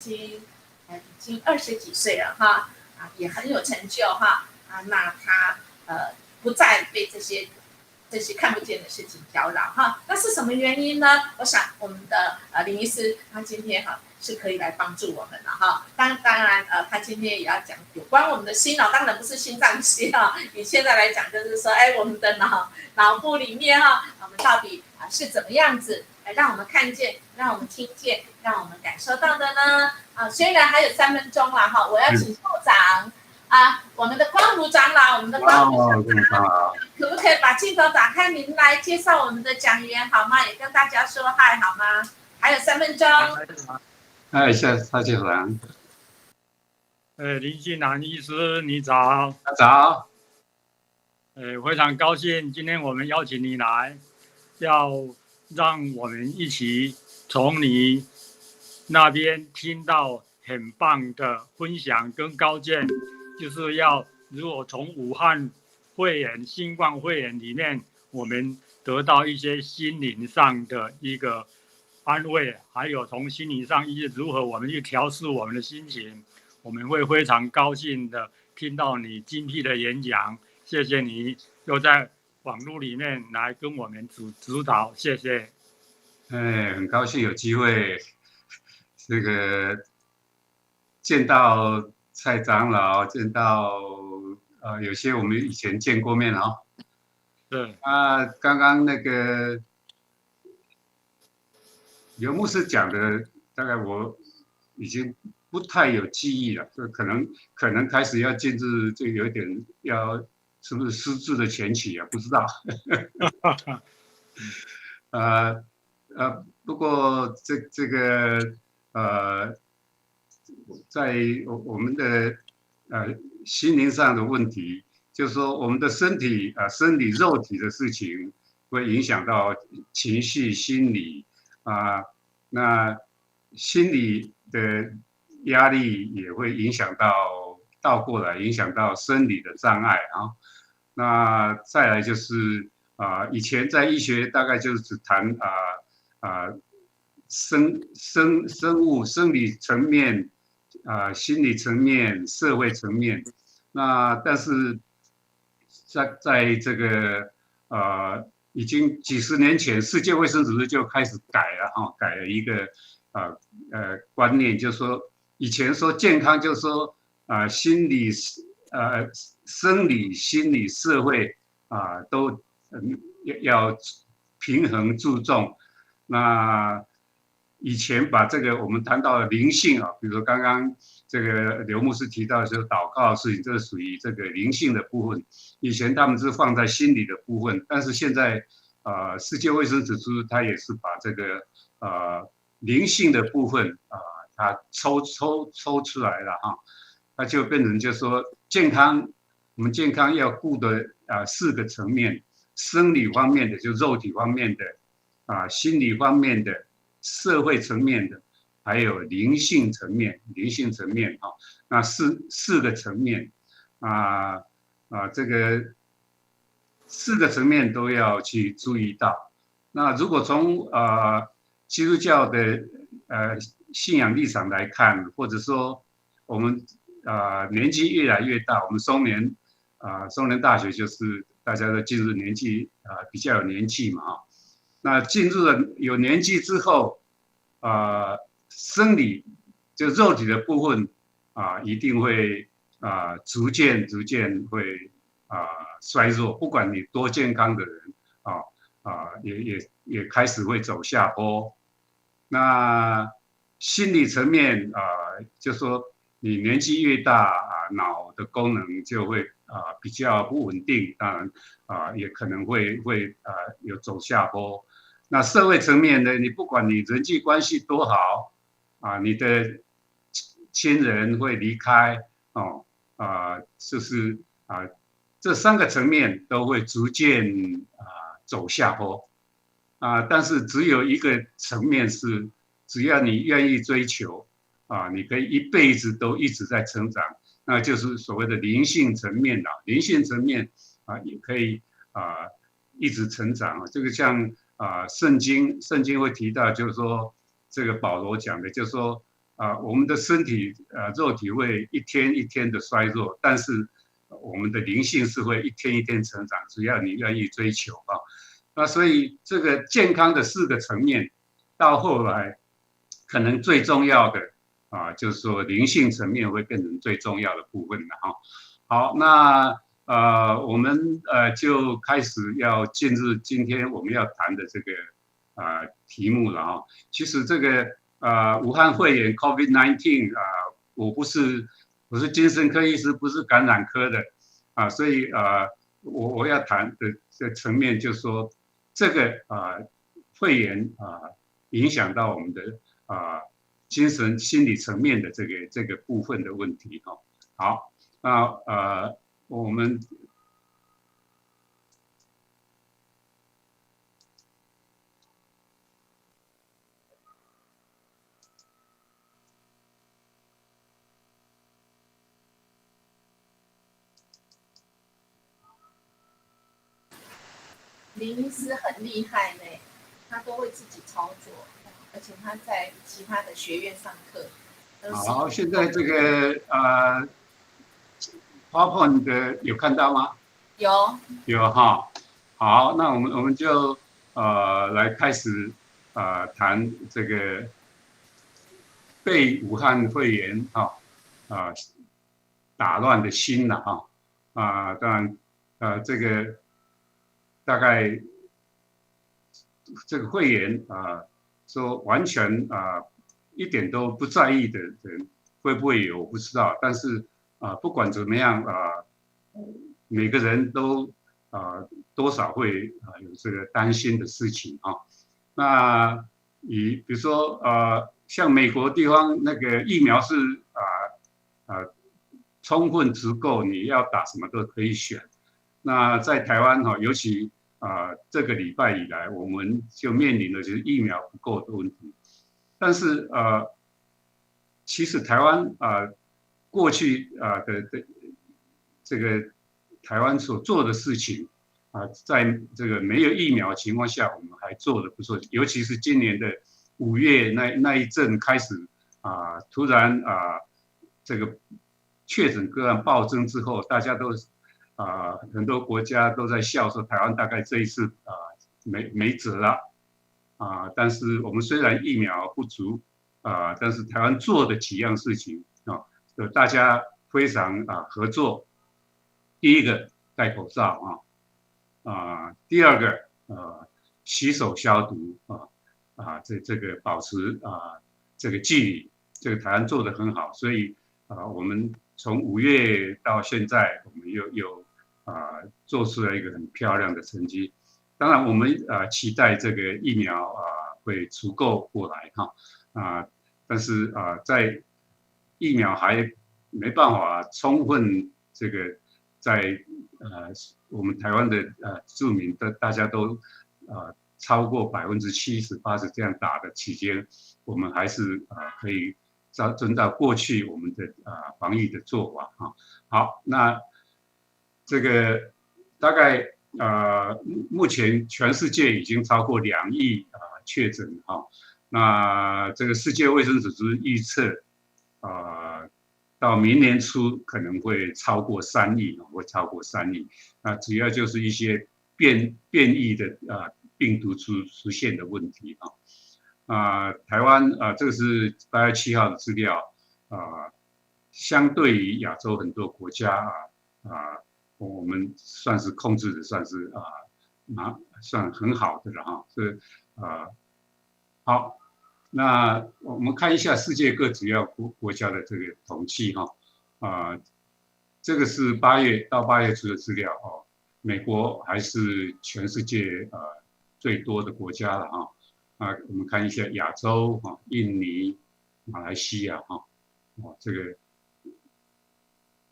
经已经20几岁了哈，也很有成就哈那他不再被这些看不见的事情搅扰哈。那是什么原因呢？我想我们的林医师他今天是可以来帮助我们了哈。当然他今天也要讲有关我们的心脑，当然不是心脏心以现在来讲就是说，我们的脑部里面我们到底是怎么样子让我们看见，让我们听见，让我们感受到的呢？虽然还有3分钟了哈，我要请校长我们的光如长老，我们的光如长老，可不可以把镜头打开？您来介绍我们的讲员好吗？也跟大家说嗨好吗？还有3分钟。蔡校长。林信南医师你早。早。非常高兴今天我们邀请你来，要让我们一起从你那边听到很棒的分享跟高见，就是要如果从武汉肺炎、新冠肺炎里面，我们得到一些心灵上的一个安慰，还有从心灵上如何我们去调试我们的心情，我们会非常高兴的听到你精辟的演讲，谢谢你又在网络里面来跟我们指导，谢谢。很高兴有机会这个见到蔡长老，见到有些我们以前见过面对。刚刚那个刘牧师讲的，大概我已经不太有记忆了，就可能开始要进入就有一点是不是失智的前期不知道。不过这个在我们的心灵上的问题，就是说我们的身体生理肉体的事情会影响到情绪、心理那心理的压力也会影响倒过来影响到生理的障碍那再来就是以前在医学大概就是只谈生物生理层面心理层面社会层面但是在这个已经几十年前世界卫生组织就开始改了一个观念，就是说以前说健康就是说心理生理心理社会都要平衡注重。那以前把这个我们谈到灵性比如说刚刚这个刘牧师提到的时候祷告的事情，这是属于这个灵性的部分，以前他们是放在心理的部分，但是现在世界卫生组织它也是把这个灵性的部分它抽出来了那就变成就是说我们健康要顾的4个层面，生理方面的就肉体方面的心理方面的社会层面的还有灵性层面那四个层面这个4个层面都要去注意到。那如果从基督教的信仰立场来看，或者说我们年纪越来越大，我们松年大学就是大家都进入年纪比较有年纪嘛那进入了有年纪之后生理就肉体的部分一定会逐渐会衰弱，不管你多健康的人也开始会走下坡。那心理层面就说你年纪越大脑的功能就会比较不稳定，当然也可能会有走下坡。那社会层面呢，你不管你人际关系多好你的亲人会离开就是这3个层面都会逐渐走下坡但是只有一个层面是只要你愿意追求你可以一辈子都一直在成长，那就是所谓的灵性层面灵性层面也可以一直成长这个像圣经会提到，就是说这个保罗讲的，就是说我们的身体肉体会一天一天的衰弱，但是我们的灵性是会一天一天成长，只要你愿意追求啊。那所以这个健康的4个层面，到后来可能最重要的就是说灵性层面会变成最重要的部分了哈。好，那我们就开始要进入今天我们要谈的这个题目了哈。其实这个武汉肺炎 COVID-19 我是精神科医师，不是感染科的所以我要谈的这层面就是说这个肺炎影响到我们的精神心理层面的这个部分的问题哈。好，那我们林医师很厉害呢，他都会自己操作，而且他在其他的学院上课。好，现在这个PowerPoint 的有看到吗？有哈。好，那我们就来开始谈这个被武汉肺炎打乱的心了哈当然这个大概这个肺炎说完全一点都不在意的人会不会有我不知道，但是不管怎么样每个人都多少会有这个担心的事情那比如说像美国地方那个疫苗是充分足够，你要打什么都可以选。那在台湾尤其这个礼拜以来，我们就面临的就是疫苗不够的问题。但是其实台湾过去的这个台湾所做的事情在这个没有疫苗的情况下，我们还做得不错。尤其是今年的5月那一阵开始突然这个确诊个案暴增之后，大家都很多国家都在笑说台湾大概这一次没辙了但是我们虽然疫苗不足但是台湾做的几样事情大家非常合作。第一个戴口罩第二个洗手消毒这个保持这个距离，这个台湾做得很好，所以我们从5月到现在，我们又做出了一个很漂亮的成绩。当然，我们期待这个疫苗会足够过来但是在疫苗还没办法充分这个在我们台湾的住民大家都超过70%、80%这样打的期间，我们还是可以遵照过去我们的防疫的做法好，那这个大概目前全世界已经超过2亿确诊那这个世界卫生组织预测到明年初可能会超过3亿会超过3亿。那主要就是一些变异的病毒出现的问题台湾这个是8月7号的资料相对于亚洲很多国家我们算是控制的算是算很好的了好。那我们看一下世界各主要国家的这个统计这个是8月到8月初的资料美国还是全世界最多的国家了我们看一下亚洲印尼、马来西亚这个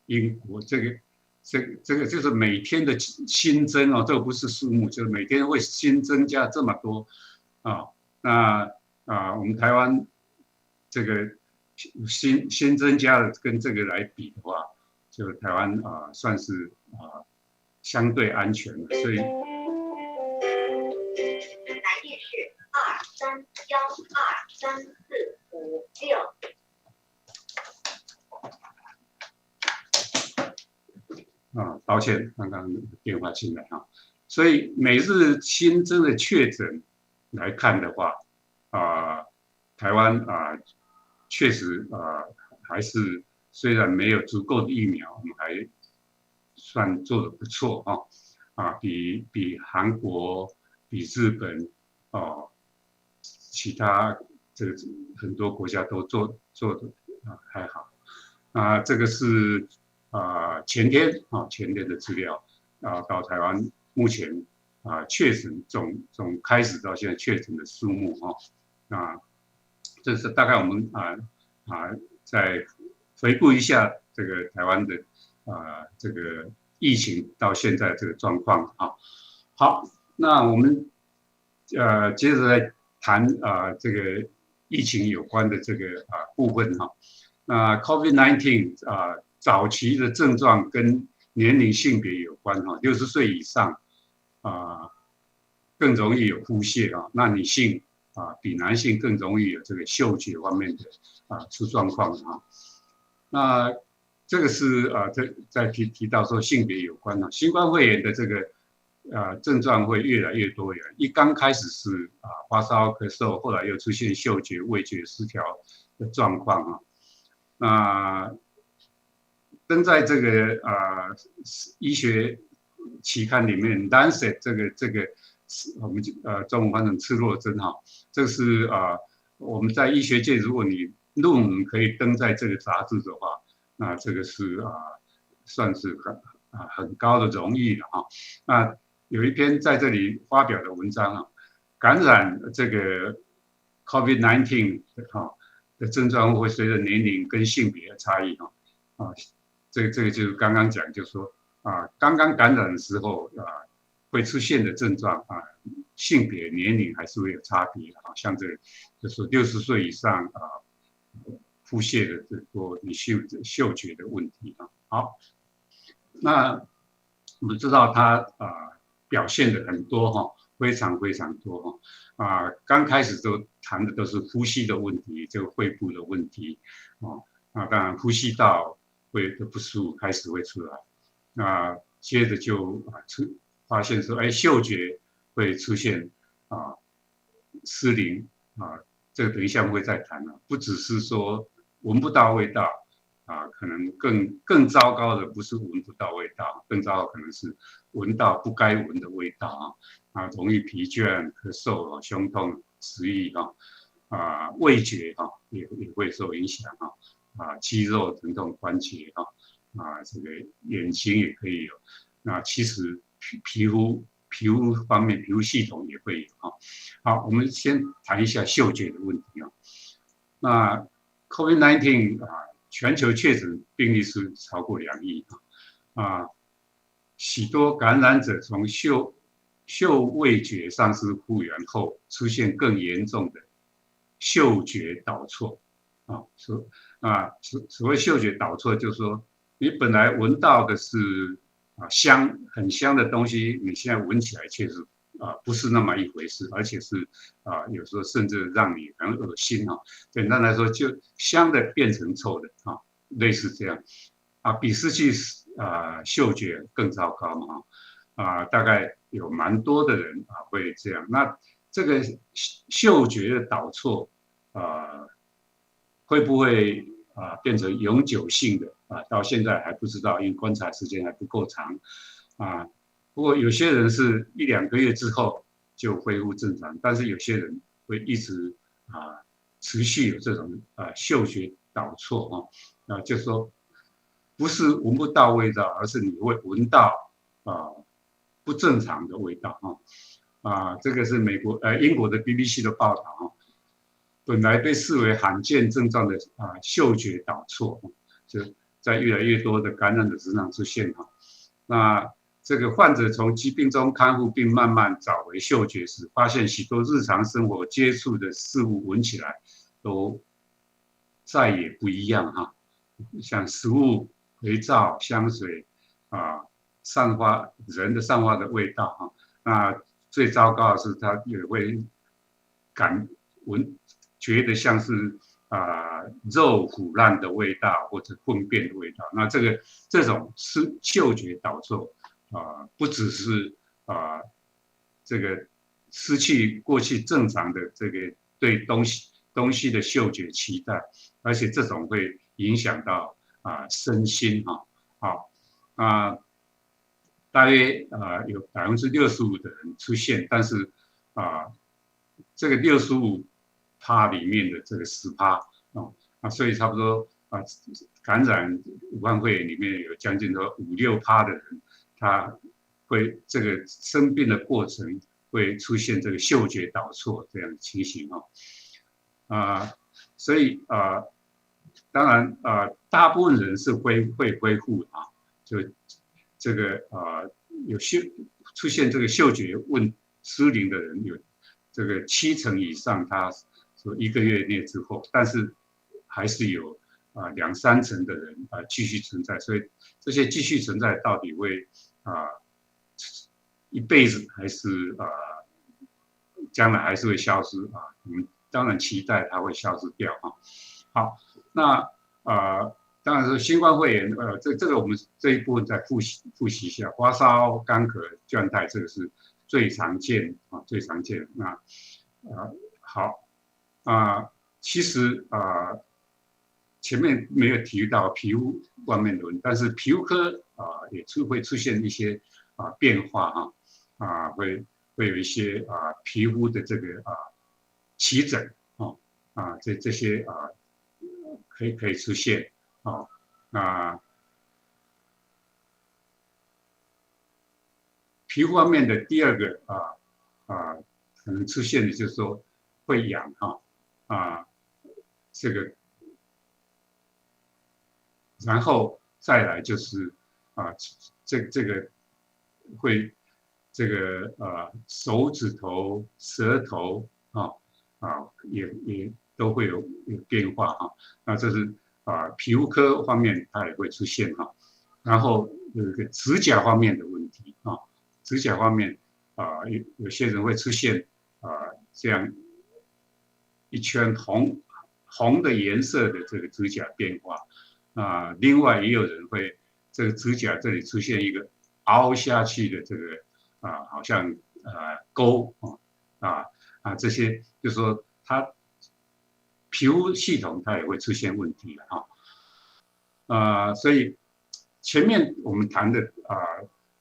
英国这个就是每天的新增这个不是数目，就是每天会新增加这么多那我们台湾这个新增加的跟这个来比的话，就台湾算是相对安全的，所以。来电是23123456。抱歉，刚刚电话进来哈。所以每日新增的确诊来看的话，台湾确实还是虽然没有足够的疫苗，我们还算做得不错比韩国、比日本其他这个很多国家都做的还好。这个是前天的资料到台湾目前确诊总开始到现在确诊的数目这是大概我们再回顾一下这个台湾的这个疫情到现在这个状况好，那我们接着来谈这个疫情有关的这个部分那 COVID-19 早期的症状跟年龄性别有关60岁以上更容易有腹泻那女性比男性更容易有这个嗅觉方面的出状况那这个是在提到说性别有关新冠肺炎的这个症状会越来越多元，刚开始是发烧咳嗽，后来又出现嗅觉味觉失调的状况那登在这个医学期刊里面 Lancet 这个我们中文翻成赤裸针这是我们在医学界，如果你论文可以登在这个杂志的话，那这个是算是很高的荣誉了那有一篇在这里发表的文章感染这个 COVID-19 的症状会随着年龄跟性别的差异这个就是刚刚讲，就是说刚刚感染的时候会出现的症状性别年龄还是会有差别像这个就是60岁以上腹泻的这个你嗅觉的问题好，那我们知道它表现的很多非常非常多刚开始都谈的都是呼吸的问题，这个肺部的问题当然呼吸道的不舒服开始会出来，那接着就发现说嗅觉会出现失灵这个等一下会再谈不只是说闻不到味道可能更糟糕的不是闻不到味道，更糟糕可能是闻到不该闻的味道容易疲倦、咳嗽、胸痛、食欲味觉也会受影响肌肉疼痛、关节这个眼睛也可以有，那其实皮肤方面，皮肤系统也会有好，我们先谈一下嗅觉的问题那 COVID-19 全球确诊病例是超过2亿许多感染者从嗅味觉丧失复原后，出现更严重的嗅觉导错所谓嗅觉导错，就是说你本来闻到的是很香的东西，你现在闻起来却是不是那么一回事，而且是有时候甚至让你很恶心简单来说，就香的变成臭的类似这样比失去嗅觉更糟糕大概有蛮多的人会这样。那这个嗅觉的导错会不会变成永久性的到现在还不知道，因为观察时间还不够长不过有些人是1-2个月之后就恢复正常，但是有些人会一直持续有这种嗅觉导错就是说不是闻不到味道，而是你会闻到不正常的味道这个是英国的 BBC 的报道本来被视为罕见症状的嗅觉导错就在越来越多的感染的身上出现那这个患者从疾病中康复并慢慢找回嗅觉时，发现许多日常生活接触的事物闻起来都再也不一样像食物、肥皂、香水人的散发的味道那最糟糕的是他也会觉得像是肉腐烂的味道或者粪便的味道。那这种嗅觉导错不只是这个失去过去正常的这个对东西的嗅觉期待，而且这种会影响到身心大约有65%的人出现，但是这个65%里面的这个10%所以差不多感染武汉肺炎里面有将近5-6%的人，他会这个生病的过程会出现这个嗅觉导错这样的情形所以当然大部分人是会恢复就这个有出现这个嗅觉失灵的人有这个70%以上，他说1个月内之后，但是还是有2-3成的人继续存在，所以这些继续存在到底会一辈子还是将来还是会消失我们当然期待它会消失掉好，那当然是新冠肺炎这个我们这一部分再复习一下，发烧、干咳、倦怠，这个是最常见最常见。那好其实前面没有提到皮肤方面的问题，但是皮肤科也会出现一些变化会有一些皮肤的这个起疹这些可以出现皮肤方面的第二个可能出现的就是说会痒这个，然后再来就是这个会这个手指头、舌头也都会有变化那这是皮肤科方面它也会出现然后有一个指甲方面的问题指甲方面有些人会出现这样一圈红的颜色的这个指甲变化另外也有人会这个指甲这里出现一个凹下去的这个好像沟这些就是说它皮肤系统它也会出现问题所以前面我们谈的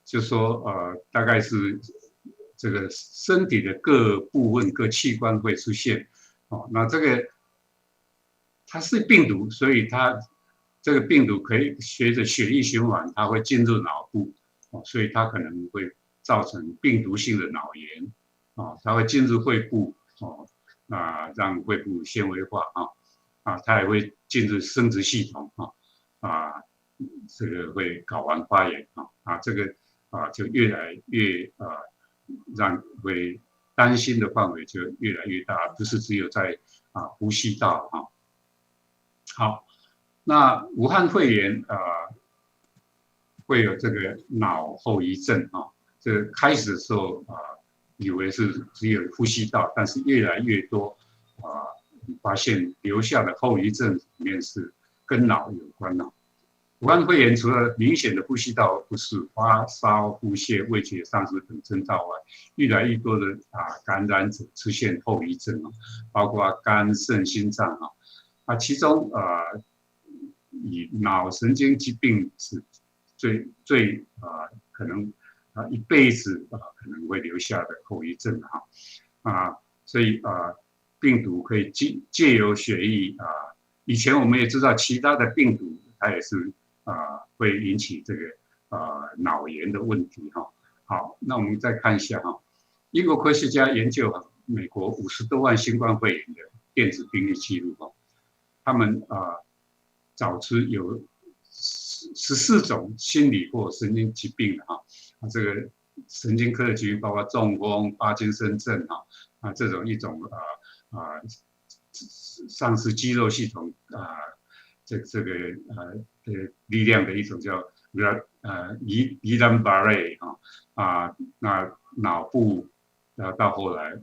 就说大概是这个身体的各部分各器官会出现那这个它是病毒，所以它这个病毒可以随着血液循环，它会进入脑部所以它可能会造成病毒性的脑炎它会进入肺部让肺部纤维化它也会进入生殖系统这个会睾丸发炎这个就越来越让会担心的范围就越来越大，不是只有在呼吸道好，那武汉肺炎会有这个脑后遗症这个开始的时候以为是只有呼吸道，但是越来越多发现留下的后遗症里面是跟脑有关武汉肺炎除了明显的呼吸道不适、发烧、腹泻、味觉丧失等征兆外，越来越多的感染者出现后遗症包括肝、肾、心脏其中以脑神经疾病是最可能一辈子可能会留下的后遗症所以病毒可以借由血液以前我们也知道其他的病毒它也是会引起这个脑炎的问题好，那我们再看一下英国科学家研究美国50多万新冠肺炎的电子病历记录他们找出有14种心理或神经疾病这个神经科的疾病包括中风、帕金森症这种一种丧失肌肉系统这个力量的一种叫伊兰巴雷那脑部到后来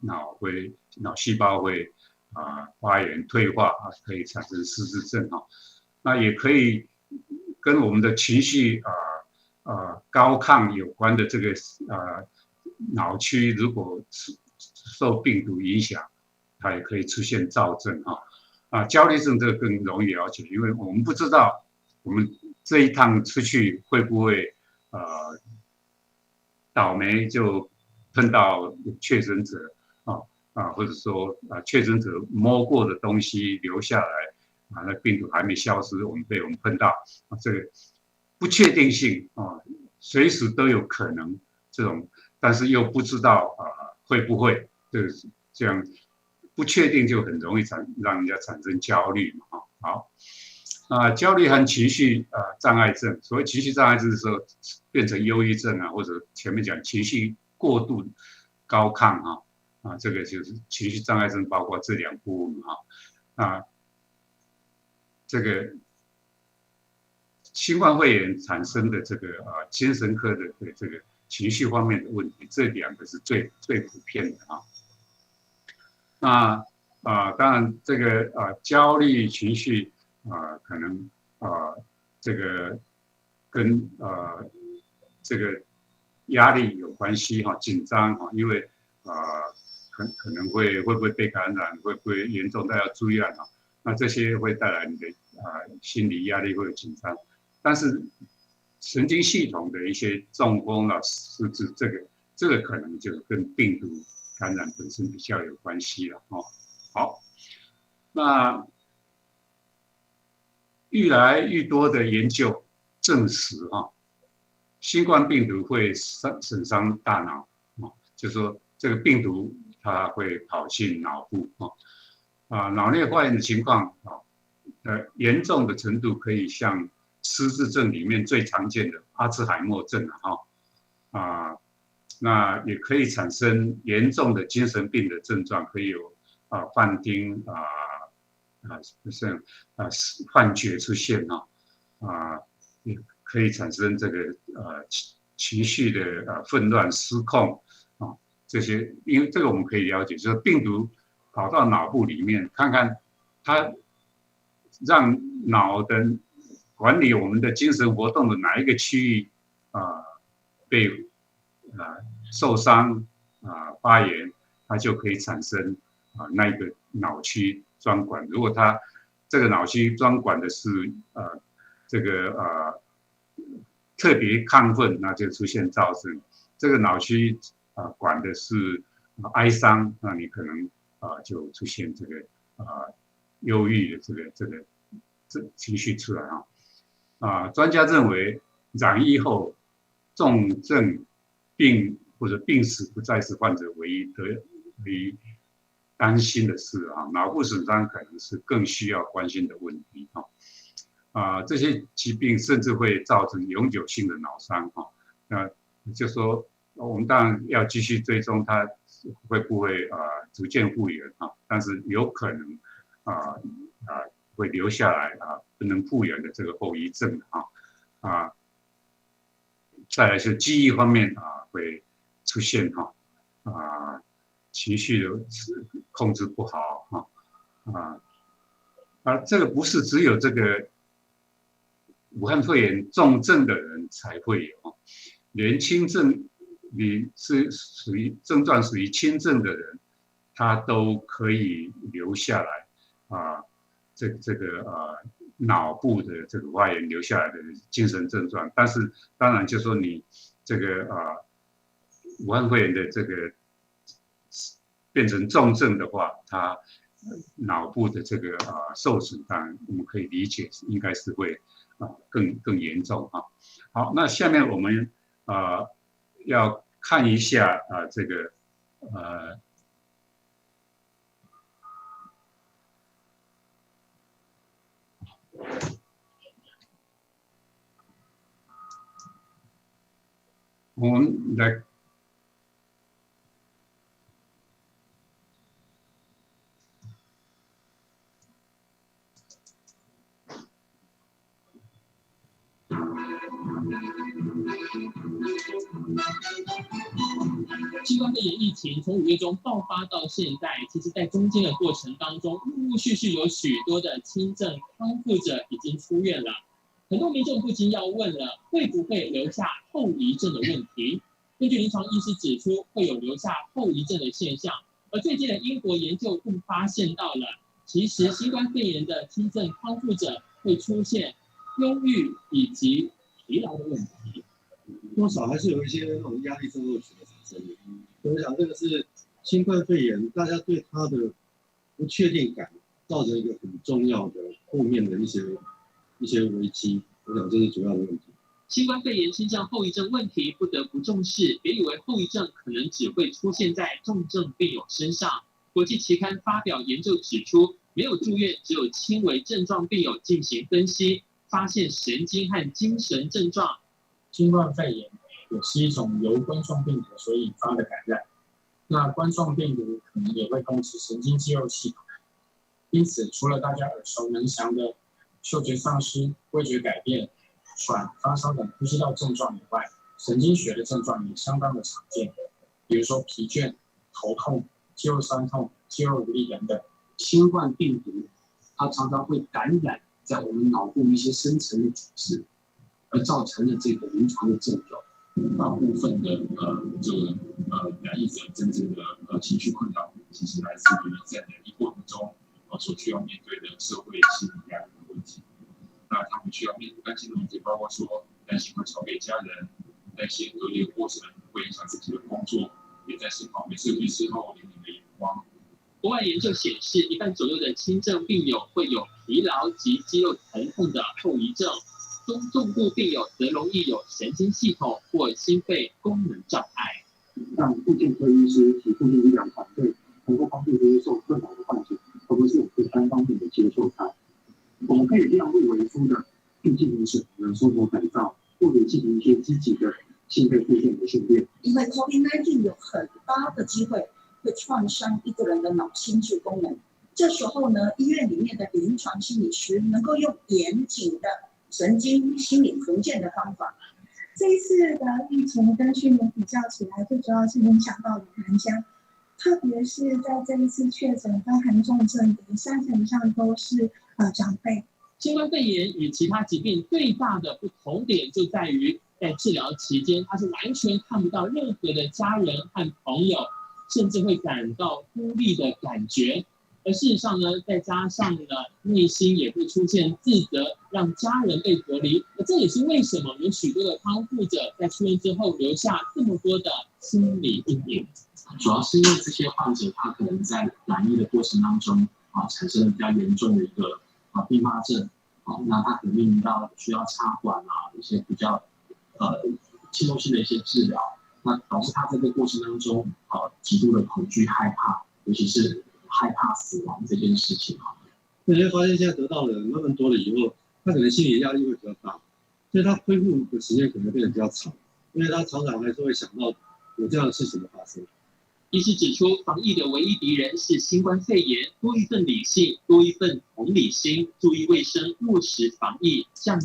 脑细胞会发炎退化可以产生失智症那也可以跟我们的情绪高亢有关的这个脑区，如果受病毒影响，它也可以出现躁症焦虑症这个更容易了解，因为我们不知道我们这一趟出去会不会倒霉就碰到确诊者或者说确诊者摸过的东西留下来那病毒还没消失，我们碰到这个不确定性随时都有可能这种，但是又不知道会不会这样不确定就很容易让人家产生焦虑嘛好。焦虑和情绪障碍症，所谓情绪障碍症的时候，变成忧郁症或者前面讲情绪过度高亢这个就是情绪障碍症，包括这两部分这个新冠肺炎产生的这个精神科的这个情绪方面的问题，这两个是最普遍的当然这个焦虑情绪可能这个跟这个压力有关系紧张因为可能会不会被感染，会不会严重，大家要注意那这些会带来你的心理压力或者紧张，但是神经系统的一些中风失智，这个可能就跟病毒感染本身比较有关系了好，那越来越多的研究证实新冠病毒会损伤大脑就是说这个病毒它会跑进脑部脑内发炎的情况严重的程度可以像失智症里面最常见的阿兹海默症那也可以产生严重的精神病的症状，可以有幻听幻觉出现也可以产生这个情绪的混乱失控这些，因为这个我们可以了解，就是病毒跑到脑部里面，看看它让脑的管理我们的精神活动的哪一个区域被受伤发炎，它就可以产生那一个脑区专管。如果它这个脑区专管的是这个特别亢奋，那就出现躁症；这个脑区管的是哀伤，那你可能就出现这个忧郁的这个情绪出来专家认为染疫后重症病或者病死不再是患者唯一担心的事脑部损伤可能是更需要关心的问题这些疾病甚至会造成永久性的脑伤那就说我们当然要继续追踪它会不会逐渐复原但是有可能会留下来不能复原的这个后遗症再来是记忆方面会出现情绪的控制不好这个不是只有这个武汉肺炎重症的人才会有连轻症你是症状属于轻症的人，他都可以留下来这个脑部的这个发炎留下来的精神症状，但是当然就说你这个武汉肺炎的这个变成重症的话，它脑部的这个受损，当然我们可以理解应该是会更严重好，那下面我们要看一下这个我们来新冠肺炎疫情从5月中爆发到现在，其实在中间的过程当中，陆陆续续有许多的轻症康复者已经出院了。很多民众不禁要问了，会不会留下后遗症的问题？根据临床医师指出，会有留下后遗症的现象。而最近的英国研究更发现到了，其实新冠肺炎的轻症康复者会出现忧郁以及疲劳的问题。多少还是有一些那种压力症候群的产生的。我想这个是新冠肺炎，大家对它的不确定感造成一个很重要的后面的一些危机。我想这是主要的问题。新冠肺炎轻症后遗症问题不得不重视，别以为后遗症可能只会出现在重症病友身上。国际期刊发表研究指出，没有住院只有轻微症状病友进行分析，发现神经和精神症状。新冠肺炎也是一种由冠状病毒所引发的感染，那冠状病毒可能也会攻击神经肌肉系统，因此除了大家耳熟能详的嗅觉丧失、味觉改变、喘、发烧等呼吸道症状以外，神经学的症状也相当的常见，比如说疲倦、头痛、肌肉酸痛、肌肉无力等等。新冠病毒它常常会感染在我们脑部一些深层的组织，而造成了这个临床的症状。大部分的染疫者真正的情绪困扰，其实来自于在染疫过程中所需要面对的社会心理压力的问题。那他们需要面对担心的问题，包括说担心会吵给家人，担心隔离过程会影响自己的工作，也在思考每次对事后邻里的眼光。国外研究显示，1半左右的轻症病友会有疲劳及肌肉疼痛的后遗症，重度病友则容易有神经系统或心肺功能障碍。让复健科医师及复健医疗团队能够帮助这些受困扰的患者，而不是我们单方面的接受它。我们可以利用入围书的去进行什么生活改造，或者进行一些积极的心肺复健的训练。因为 COVID-19 有很大的机会会创伤一个人的脑心智功能。这时候呢，医院里面的临床心理师能够用严谨的神经心理重建的方法。这一次的疫情跟去年比较起来，最主要是影响到老人家，特别是在这一次确诊跟很重症的30%以上都是长辈。新冠肺炎与其他疾病最大的不同点就在于，在治疗期间，他是完全看不到任何的家人和朋友，甚至会感到孤立的感觉。而事实上呢，再加上呢，内心也会出现自责，让家人被隔离。这也是为什么有许多的康复者在出院之后留下这么多的心理阴影。主要是因为这些患者他可能在染疫的过程当中产生了比较严重的一个并发症，那他可能面临到需要插管一些比较侵入性的一些治疗，那导致他在这个过程当中极度的恐惧害怕，尤其是害怕死亡这件事情。你会发现现在得到的人慢慢多了以后，他可能心理压力会比较大，所以他恢复的时间可能变得比较长，因为他常常还是会想到有这样的事情的发生。医师指出，防疫的唯一敌人是新冠肺炎，多一份理性，多一份同理心，注意卫生，落实防疫，降。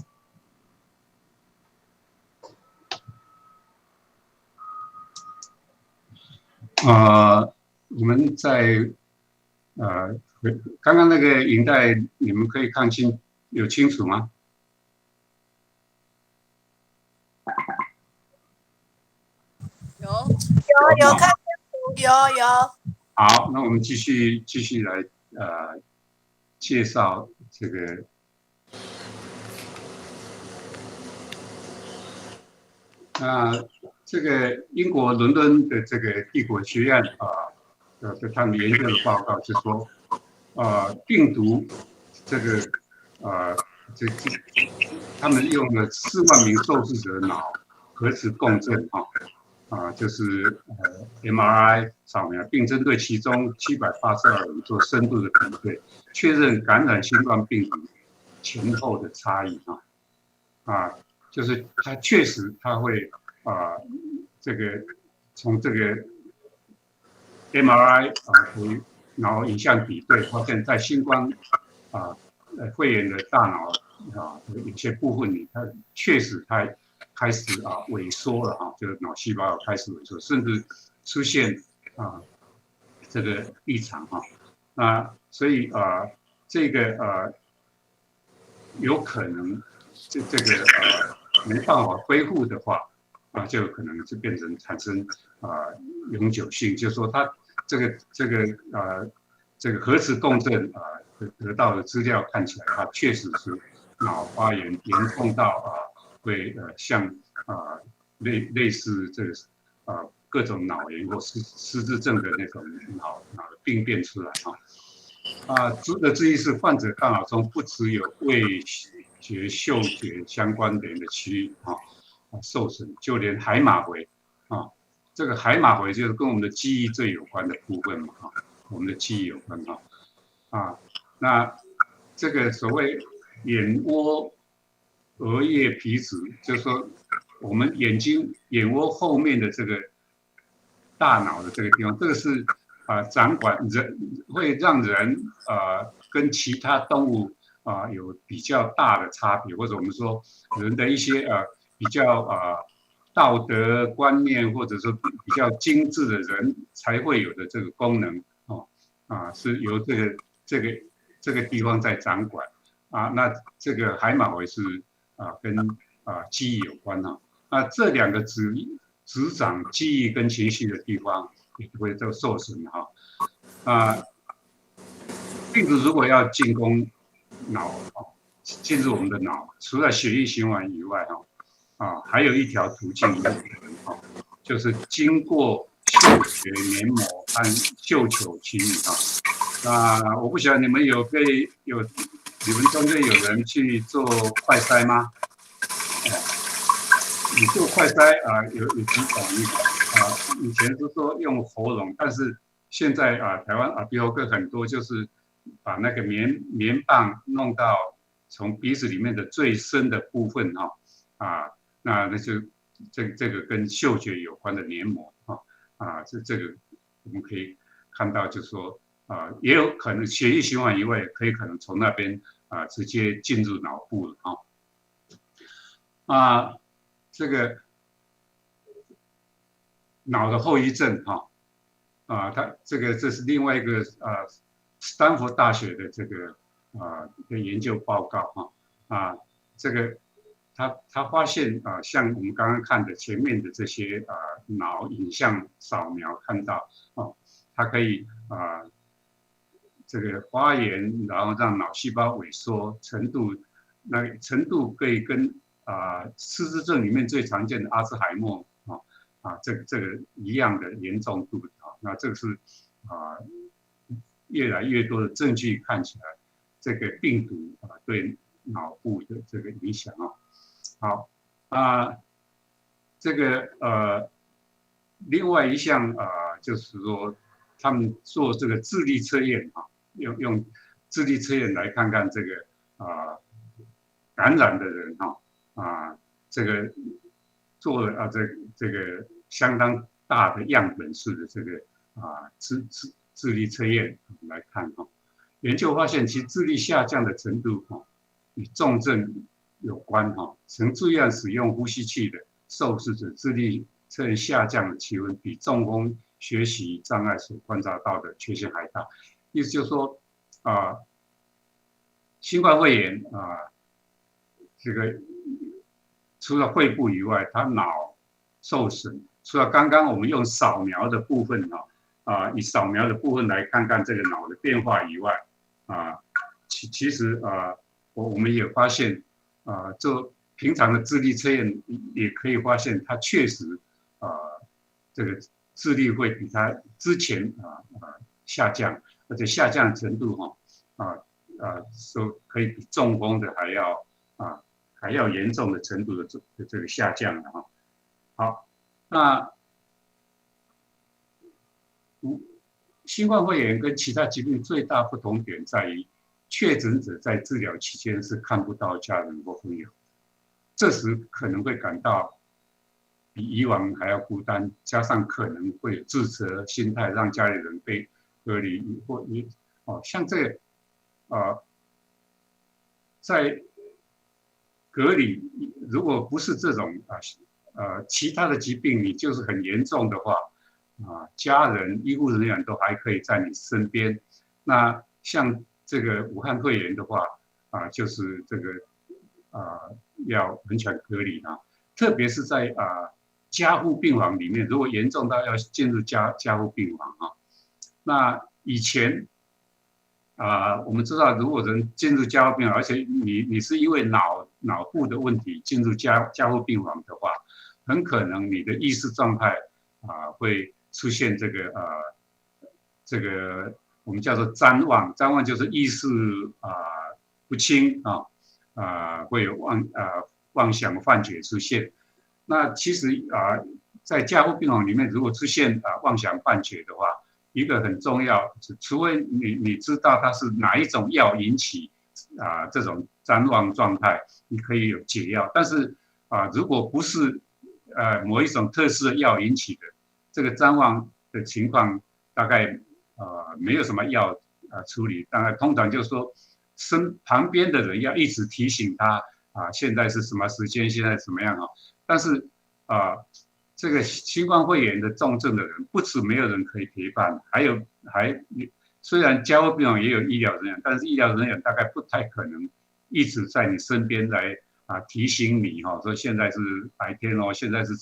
我们在刚刚那个影带，你们可以看清楚吗？有看清楚，有。好，那我们继续来介绍这个。那这个英国伦敦的这个帝国学院他们研究的报告是说，病毒这个他们用了4万名受试者的脑核磁共振就是MRI 扫描，并针对其中782人做深度的比对，确认感染新冠病毒前后的差异就是它确实它会这个从这个 MRI 然后影像比对，发现在新冠肺炎的大脑有些部分里，它确实它开始萎缩了就是脑细胞开始萎缩，甚至出现这个异常哈。那所以这个有可能这个没办法恢复的话就有可能就变成产生永久性，就是说它这个核磁共振得到的资料看起来，它确实是脑发炎严重到会像类似这个各种脑炎或失智症的那种脑的病变出来值得注意是，患者大脑中不只有味觉、嗅觉相关联的区域受损，就连海马回这个海马回就是跟我们的记忆最有关的部分嘛我们的记忆有关那这个所谓眼窝、额叶皮质，就是说我们眼窝后面的这个大脑的这个地方，这个是掌管人，会让人跟其他动物有比较大的差别，或者我们说人的一些比较道德观念，或者说比较精致的人才会有的这个功能是由这个地方在掌管那这个海马回是跟记忆有关那这两个执掌记忆跟情绪的地方也会都受损病毒如果要进攻脑进入我们的脑，除了血液循环以外还有一条途径就是经过嗅觉黏膜和嗅球区域我不晓得你们你们中间有人去做快筛吗？你做快筛有几种以前是说用喉咙，但是现在台湾耳鼻喉科很多就是把那个棉棒弄到从鼻子里面的最深的部分那就这个跟嗅觉有关的黏膜这个我们可以看到，就是说也有可能血液循环以外，可以可能从那边直接进入脑部了这个脑的后遗症它这是另外一个斯坦福大学的这个研究报告这个他发现像我们刚刚看的前面的这些脑影像扫描看到它可以这个发炎，然后让脑细胞萎缩程度可以跟失智症里面最常见的阿兹海默这个一样的严重度那这个是越来越多的证据看起来，这个病毒对脑部的这个影响好这个另外一项就是说他们做这个智力测验用智力测验来看看这个感染的人这个做了这个相当大的样本数的这个智力测验来看研究发现其智力下降的程度与重症有关曾自愿使用呼吸器的受试者智力测验下降的期比中风学习障碍所观察到的缺陷还大。意思就是说新冠肺炎这个除了肺部以外，它脑受损，除了刚刚我们用扫描的部分以扫描的部分来看看这个脑的变化以外其实我们也发现做平常的智力测验也可以发现，它确实这个智力会比它之前下降，而且下降程度说可以比中风的还要严重的程度的这个下降了好，那新冠肺炎跟其他疾病最大不同点在于，确诊者在治疗期间是看不到家人或朋友，这时可能会感到比以往还要孤单，加上可能会有自责心态，让家里人被隔离或像这个在隔离，如果不是这种其他的疾病，你就是很严重的话家人、医护人员都还可以在你身边。那像这个武汉肺炎的话，就是这个要完全隔离啊，特别是在加护病房里面，如果严重到要进入加护病房啊，那以前我们知道，如果人进入加护病房，而且你是因为脑部的问题进入加护病房的话，很可能你的意识状态会出现这个我们叫做谵妄，谵妄就是意识不清会有妄想幻觉出现。那其实在加护病房里面，如果出现妄想幻觉的话，一个很重要，除非你知道它是哪一种药引起这种谵妄状态，你可以有解药。但是如果不是某一种特殊的药引起的这个谵妄的情况，大概没有什么药处理。当然，通常就是说旁边的人要一直提醒他现在是什么时间，现在怎么样但是这个新冠肺炎的重症的人，不止没有人可以陪伴，虽然加护病房也有医疗人员，但是医疗人员大概不太可能一直在你身边来提醒你说现在是白天现在是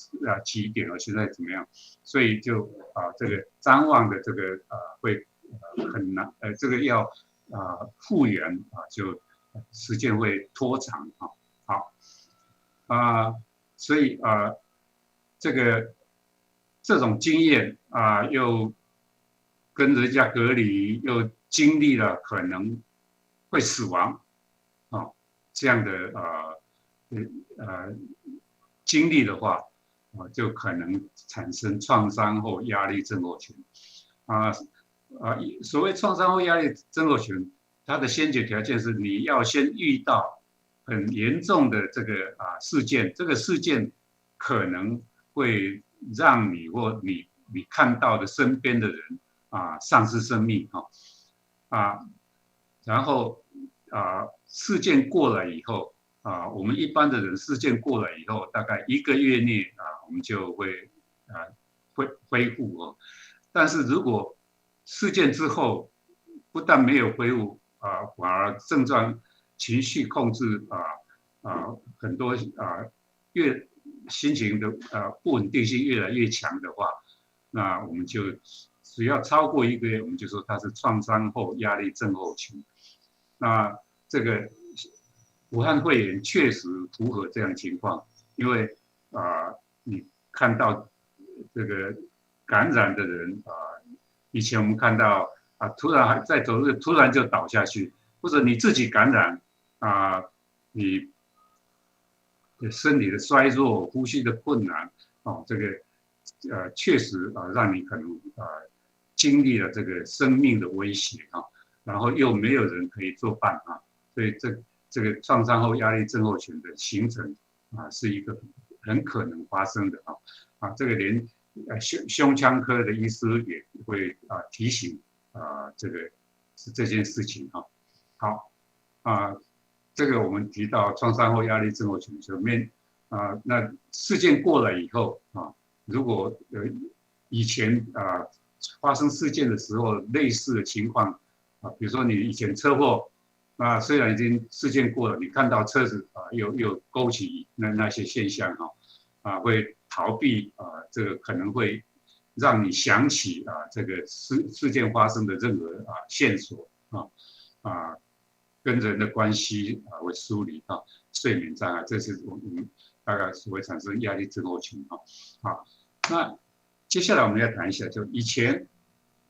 几点现在怎么样，所以就这个谵妄的这个会很难这个要复原就时间会拖长好所以这种经验又跟人家隔离，又经历了可能会死亡这样的经历的话就可能产生创伤后压力症候群所谓创伤后压力症候群，它的先决条件是你要先遇到很严重的这个事件，这个事件可能会让你或你看到的身边的人丧失生命然后事件过了以后我们一般的人事件过了以后，大概1个月内我们就会恢复但是如果事件之后不但没有恢复反而症状、情绪控制很多心情的不稳定性越来越强的话，那我们就只要超过1个月，我们就说它是创伤后压力症候群。那这个武汉肺炎确实符合这样的情况，因为你看到这个感染的人以前我们看到突然还在走路，突然就倒下去，或者你自己感染你身体的衰弱、呼吸的困难这个确实让你可能经历了这个生命的威胁然后又没有人可以作伴所以这个创伤后压力症候群的形成是一个很可能发生的这个连胸腔科的医师也会提醒这件事情好这个我们提到创伤后压力症候群层面那事件过了以后如果以前发生事件的时候类似的情况比如说你以前车祸虽然已经事件过了，你看到车子有勾起那些现象会逃避这个可能会让你想起这个事件发生的任何线索跟人的关系会疏离睡眠障碍，这是我们大概是会产生压力症候群好，那接下来我们要谈一下，就以前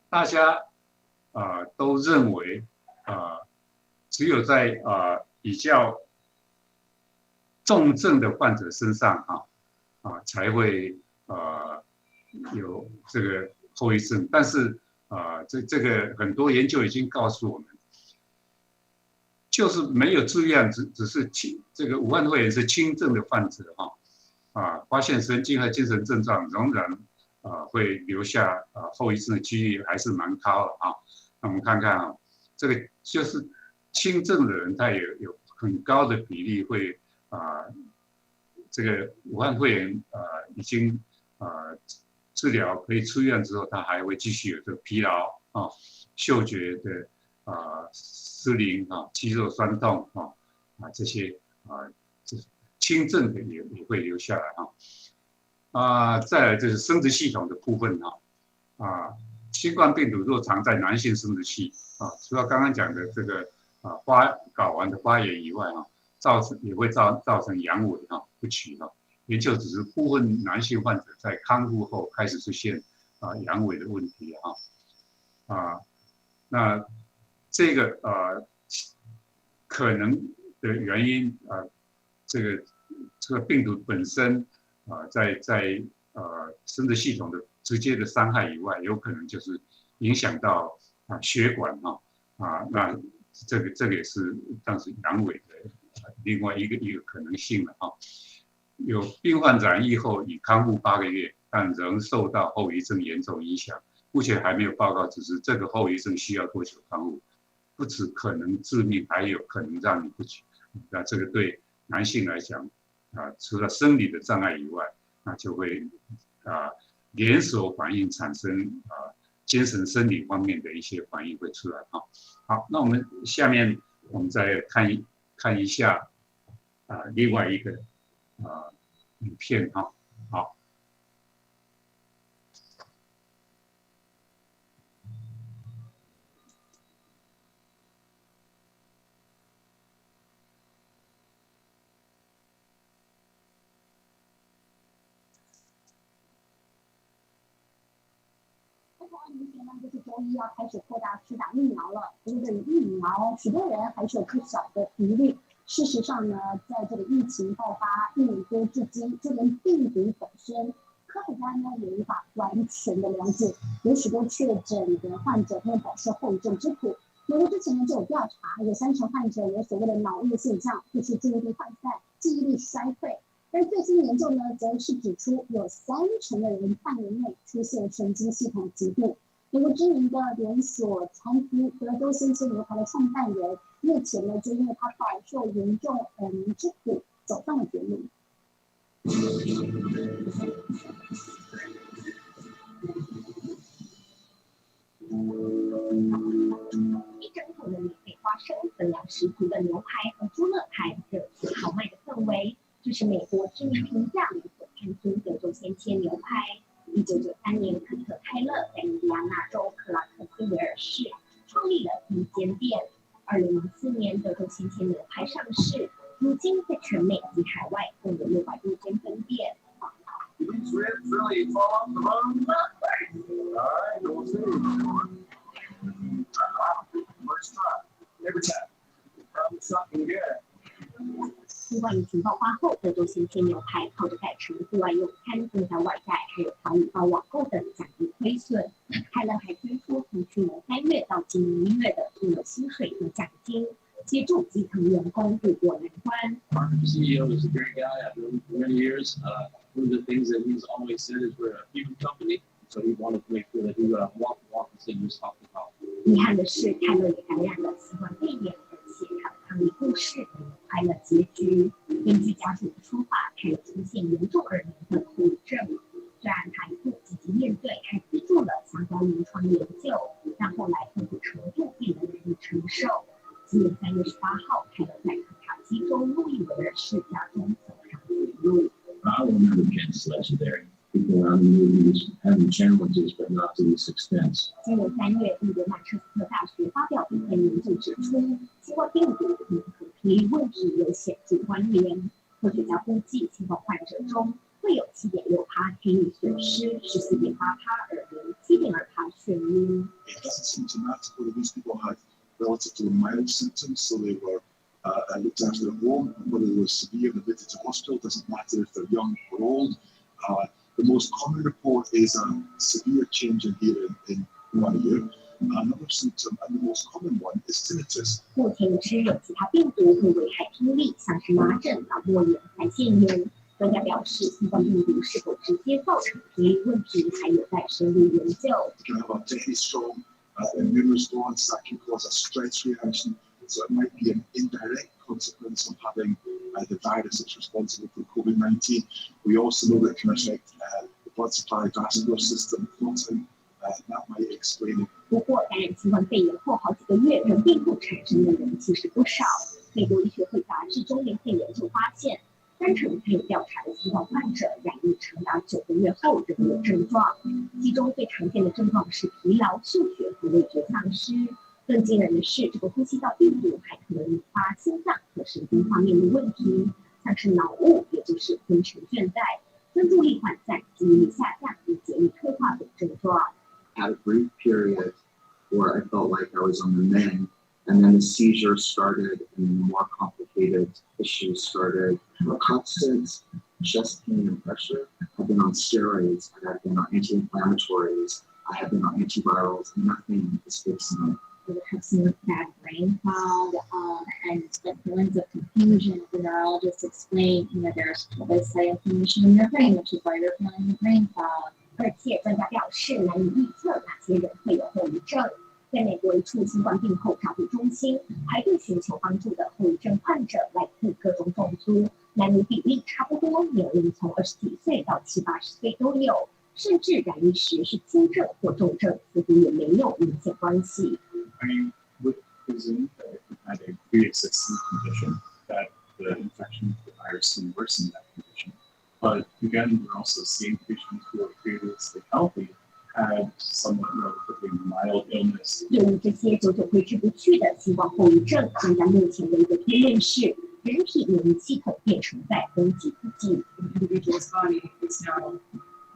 大家都认为只有在比较重症的患者身上才会有这个后遗症，但是这个很多研究已经告诉我们，就是没有住院，只是这个武汉肺炎是轻症的患者发现神经和精神症状仍然会留下后遗症的几率还是蛮高的那我们看看这个就是轻症的人，他也有很高的比例会这个武汉肺炎已经治疗可以出院之后，他还会继续有这个疲劳啊、嗅觉的失灵啊、肌肉酸痛这些这轻症的也会留下来再来就是生殖系统的部分新冠病毒若藏在男性生殖器除了刚刚讲的这个睾丸的发炎以外也会造成阳痿不齐研究指出部分男性患者在康复后开始出现阳痿的问题那这个可能的原因这个病毒本身在生殖系统的直接的伤害以外，有可能就是影响到血管那这个也是当时阳痿的另外一个可能性了有病患染疫后已康复8个月，但仍受到后遗症严重影响。目前还没有报告指示这个后遗症需要多久康复，不只可能致命，还有可能让你不举。那这个对男性来讲除了生理的障碍以外，那就会连锁反应产生精神生理方面的一些反应会出来好，那我们下面我们再看一下另外一个影片好。就是周一要开始扩大施打疫苗了。不过这个疫苗，许多人还是有不小的疑虑。事实上呢，在这个疫情爆发1年多至今，就连病毒本身，科学家呢也无法完全的了解。有许多确诊的患者，他们饱受后遗症之苦。美国之前呢就有调查，有30%患者有所谓的脑液现象，就是注意力涣散、记忆力衰退。但最新研究呢，则是指出有30%的人半年内出现神经系统疾病。美国知名的连锁餐厅德州鲜切牛排的创办人，日前呢就因为他饱受严重耳鸣之苦，走上了绝路。一整桶的免费花生、分量10足的牛排和猪肋排，热情豪迈的氛围，这是美国知名平价连锁餐厅德州鲜切牛排。1993年，肯特·泰勒在印第安纳州克拉克斯维尔市创立了第1间店。2004年，德州鲜切牛排上市，如今在全美及海外共有600多间分店。新冠疫情爆发后，德州鲜切牛排靠着改成户外用餐、增加外带，还有调理包网购等降低亏损。泰勒还推出从去年3月到今年1月的应有薪水和奖金，协助基层员工渡过难关。CEO is a great guy. I've known him for many years. One of the things that he's always said is we're a human company, so he wanted to make sure that he would walk the thing he was talking about. 遗憾的是，泰勒也感染了新冠肺炎，而且他的抗疫故事没有快乐结局。根据家属的说法，泰勒出现严重耳鸣和后遗症。虽然他一度积极面对，还资助了相关临床研究，但后来痛苦程度变得难以承受。今年3月18号，泰勒在肯塔基州路易维尔市家中走上绝路。I remember Kent's legendary. People around the movies having challenges, but not to this extent. 今年3月，印第安纳彻斯特大学发表一篇研究指出，新冠病毒与和体力问题有显著关联。科学家估计，新冠患者中会有7.6%听力损失，14.8%耳鸣，7.2%眩晕。It doesn't seem to matter whether these people had relatively mild symptoms, so they were looked after at home, whether they were severe and admitted to hospital. Doesn't matter if they're young or old. The most common report is a severe change in hearing in 1 year. Another symptom, and the most common one, is tinnitus. 目前已知有其他病毒会危害听力，像是麻疹、脑膜炎、腮腺炎。专家表示，新冠病毒是否直接造成听力问题，还有待深入研究。You can have a very strong immune response that can cause a stress reaction, so it might be an indirect consequence of having the virus that's responsible for COVID-19. We also know that it can affect the blood supply vascular system clotting. That might explain it. 不过，感染新冠肺炎后好几个月仍病后产生的人其实不少。美国医学会杂志中年肺研究发现，3成参与调查的新冠患者染疫长达9个月后仍有症状，其中最常见的症状是疲劳、嗅觉和味觉丧失。更惊人的是，这个呼吸道病毒还可能引发心脏和神经方面的问题，像是脑雾，也就是昏沉倦怠、专注力涣散、记忆力下降以及记忆退化等症状。Had a brief period where I felt like I was on the mend, and then the seizures started and more complicated issues started. Constant chest pain and pressure. I've been on steroids, I have been on anti-inflammatories, I have been on antivirals, nothing is fixing it. We have some bad brain fog and the feelings of confusion. The neurologist explained, there's this inflammation in your brain, which is why you're feeling the brain fog. 而且专家表示难以预测哪些人会有后遗症。在美国一处新冠病后照护中心，排队寻求帮助的后遗症患者来自各种种族，男女比例差不多，年龄从20几岁到70、80岁都有，甚至染疫时是轻症或重症，似乎也没有明显关系。I would presume that if you had a pre-existing condition, that the infection of the virus can worsen that condition. But again, we're also seeing patients who are previously healthy had somewhat relatively mild illness. 对于这些久久挥之不去的新冠后遗症，专家目前的一个推论是，人体免疫系统变成在攻击自己。Individual's body is now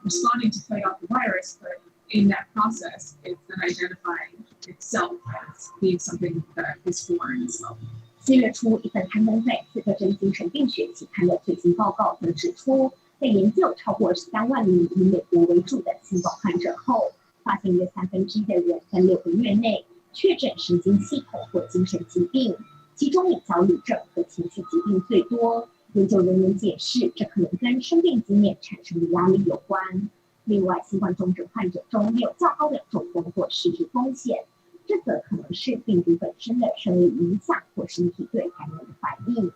responding to fight off the virus, but in that process, it's then identifying itself as being something that is foreign itself. 4月初，一份刊登在《刺客针精神病学》期刊的最新报告则指出，在研究超过23万名以美国为主的新冠患者后，发现约1/3的人在6个月内确诊神经系统或精神疾病，其中以焦虑症和情绪疾病最多。研究人员解释，这可能跟生病经验产生的压力有关。另外，新冠重症患者中也有较高的中风或失智风险。这则可能是病毒本身的生理影响或身体对感染的反应。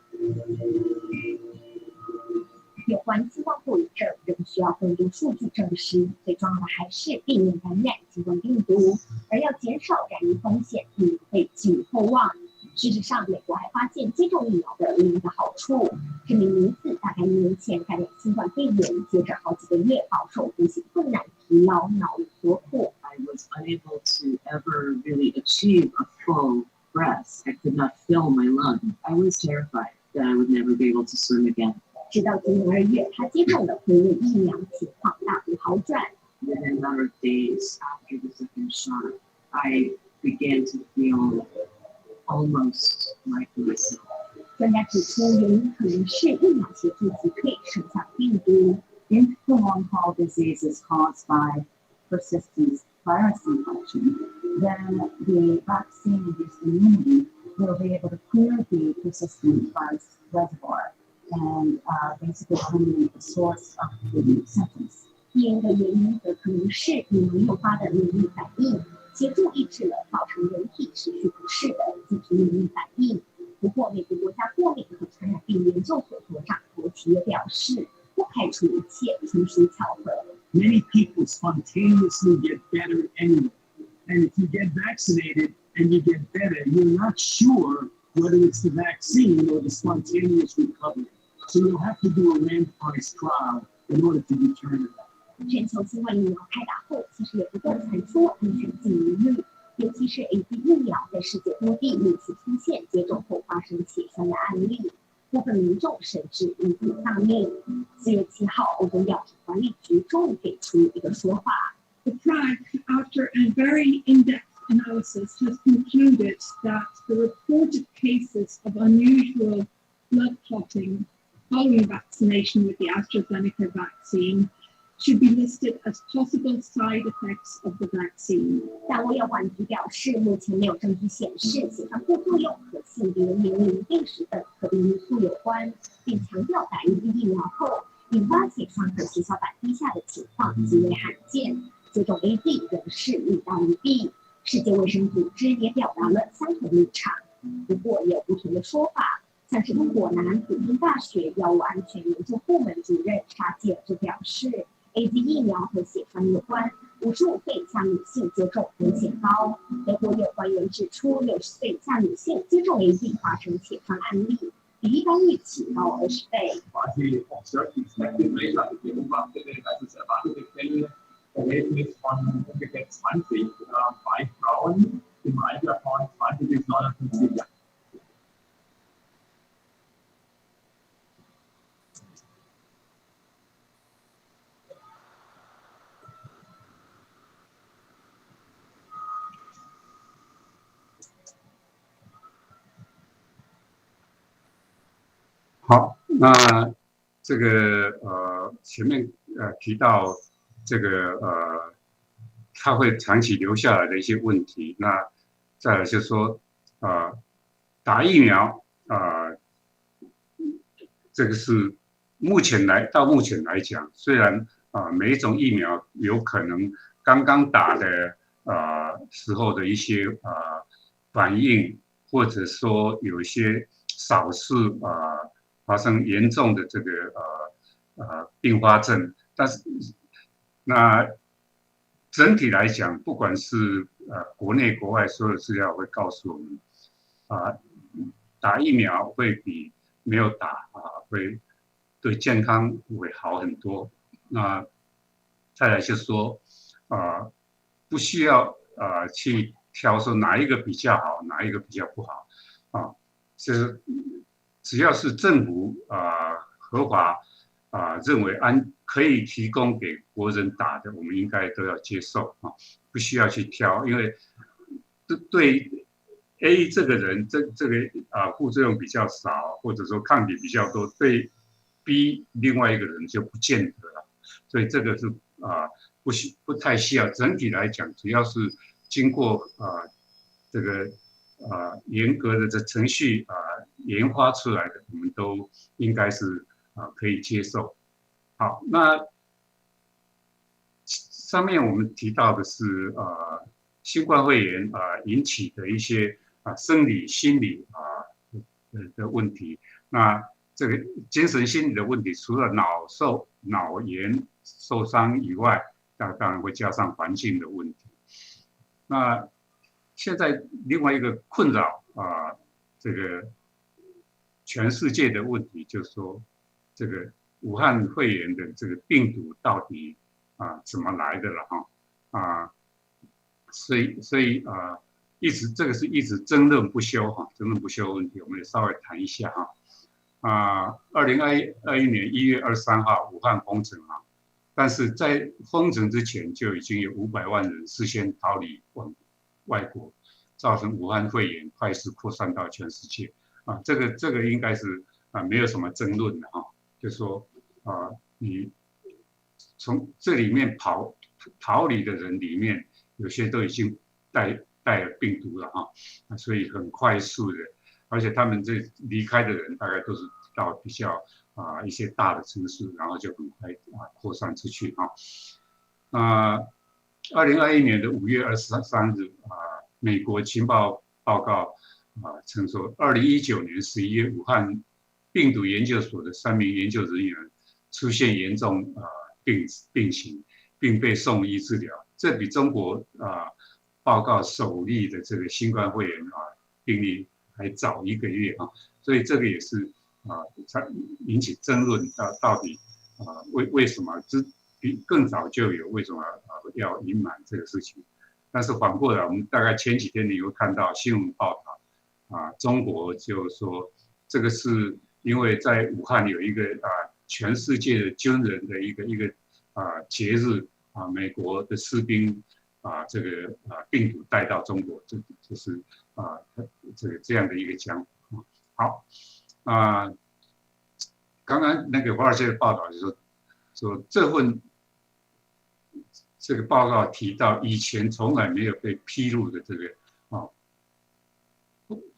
有关新冠后遗症仍需要更多数据证实，最重要的还是避免感染新冠病毒，而要减少染疫风险，避免被寄予厚望。事实上，美国还发现接种疫苗的另一个好处，这名女子大概1年前感染新冠肺炎，接着好几个月饱受呼吸困难、疲劳、脑力所苦。I was unable to ever really achieve a full breath. I could not fill my lungs. I was terrified that I would never be able to swim again. 直到今年2月，她接种了辉瑞疫苗，情况大幅好转。Within a matter of days after the second shot, I began to feel almost like myself. 专家指出，原因可能是疫苗协助击退生长病毒。If the long-haul disease is caused by persistent virus infection, then the vaccine-induced immunity will be able to clear the persistent virus reservoir and basically eliminate the source of the symptoms. 第二个原因则可能是疫苗诱发的免疫反应，协助抑制了造成人体持续不适的自体免疫反应。不过，美国国家过敏和传染病研究所所长罗奇也表示，不排除一切纯属巧合。Many people spontaneously get better anyway. And if you get vaccinated and you get better, you're not sure whether it's the vaccine or the spontaneous recovery. So you'll have to do a randomized trial in order to determine that. 全球新冠疫苗开打后，其实也不断传出安全性疑虑，尤其是 AZ 疫苗在世界多地屡次出现接种后发生血栓的案例，部分民众甚至因此丧命。4月7号，欧洲药品管理局终于给出一个说法。The tribe, after a very in-depth analysis, has concluded that the reported cases of unusual blood clotting following vaccination with the AstraZeneca vaccine should be listed as possible side effects of the vaccine. 但欧药管局表示，目前没有证据显示血栓副作用和性别、年龄、病史等特定因素有关，并强调打1剂疫苗后引发血栓和血小板低下的情况极为罕见。接种 AZ 仍是利大于弊。世界卫生组织也表达了相同立场，不过也有不同的说法。像是英国南安普敦大学药物安全研究部门主任查吉尔就表示，AZ 疫苗和血栓有关，55岁以下女性接种风险高。德国有官员指出，60岁以下女性接种 AZ 发生血栓案例比一般预期高20倍。Verhältnis von ungefähr 20 bei Frauen im Alter von 20 bis 59 Jahren. 好，那这个前面提到这个它会长期留下来的一些问题，那再来就是说打疫苗这个是到目前来讲，虽然每一种疫苗有可能刚刚打的时候的一些反应，或者说有一些少数发生严重的这个并发症，但是那整体来讲，不管是国内国外所有的资料会告诉我们打疫苗会比没有打会对健康会好很多。那再来就是说不需要去挑说哪一个比较好，哪一个比较不好就是只要是政府合法认为可以提供给国人打的，我们应该都要接受不需要去挑，因为对 A 这个人这个副作用比较少，或者说抗体比较多，对 B 另外一个人就不见得了，所以这个是不太需要。整体来讲，只要是经过这个严格的这程序研发出来的，我们都应该是可以接受。好，那上面我们提到的是新冠肺炎引起的一些生理、心理的问题。那这个精神心理的问题，除了脑炎受伤以外，当然会加上环境的问题。那现在另外一个困扰这个全世界的问题，就是说这个武汉肺炎的这个病毒到底怎么来的了所以这个是一直争论不休争论不休的问题，我们也稍微谈一下2021年1月23号武汉封城但是在封城之前就已经有500万人事先逃离外国，造成武汉肺炎快速扩散到全世界这个应该是没有什么争论的就是说你从这里面逃离的人里面，有些都已经带了病毒了所以很快速的，而且他们这离开的人大概都是到比较一些大的城市，然后就很快扩散出去2021年的5月23日美国情报报告称说，2019年11月武汉病毒研究所的3名研究人员出现严重病情，并被送医治疗。这比中国报告首例的这个新冠肺炎病例还早1个月所以这个也是引起争论到底为什么比更早就有，为什么要隐瞒这个事情？但是反过来，我们大概前几天你会看到新闻报道中国就说这个是因为在武汉有一个全世界的军人的一个节日美国的士兵这个病毒带到中国，这就是这样的一个讲法好刚刚那个华尔街的报道就说这个报告提到以前从来没有被披露的这个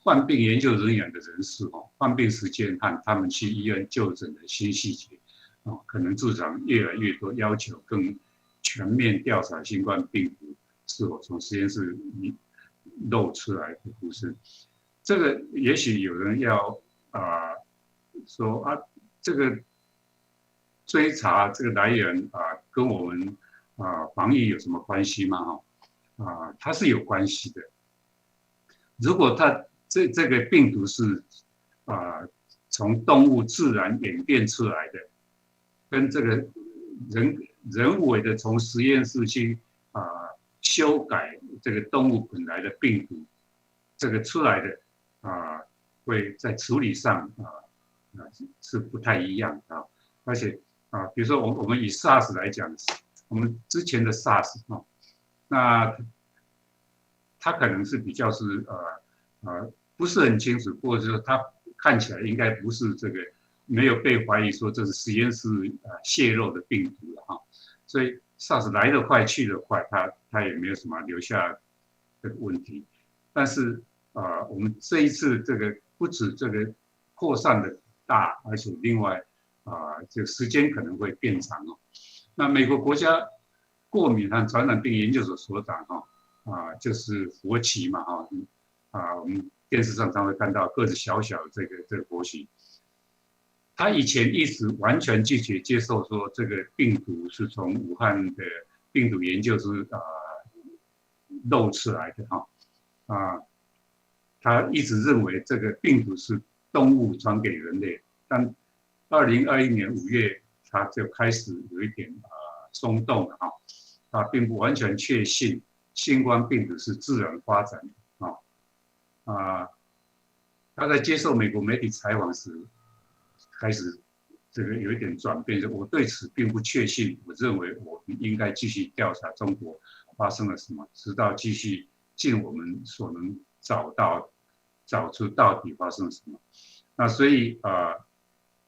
患病研究人员的人数患病时间和他们去医院就诊的新细节可能助长越来越多要求更全面调查新冠病毒是否从实验室漏出来的不是。这个也许有人要说这个追查这个来源跟我们防疫有什么关系吗？它是有关系的。如果这个病毒是从动物自然演变出来的，跟这个人为的从实验室去修改这个动物本来的病毒，这个出来的会在处理上是不太一样而且比如说我们以 SARS 来讲，我们之前的 SARS 那它可能是比较是不是很清楚，或者说它看起来应该不是这个没有被怀疑说这是实验室泄露的病毒了所以 SARS 来得快去得快，它也没有什么留下这个问题。但是我们这一次这个不止这个扩散的大，而且另外这个时间可能会变长那美国国家过敏和传染病研究所所长就是佛奇嘛我们电视上常会看到个子小小的这个佛奇，他以前一直完全拒绝接受说这个病毒是从武汉的病毒研究室漏出来的他一直认为这个病毒是动物传给人类，但2021年5月他就开始有一点松动了他并不完全确信新冠病毒是自然发展的他在接受美国媒体采访时开始这个有一点转变，我对此并不确信，我认为我们应该继续调查中国发生了什么，直到继续尽我们所能找出到底发生了什么。那所以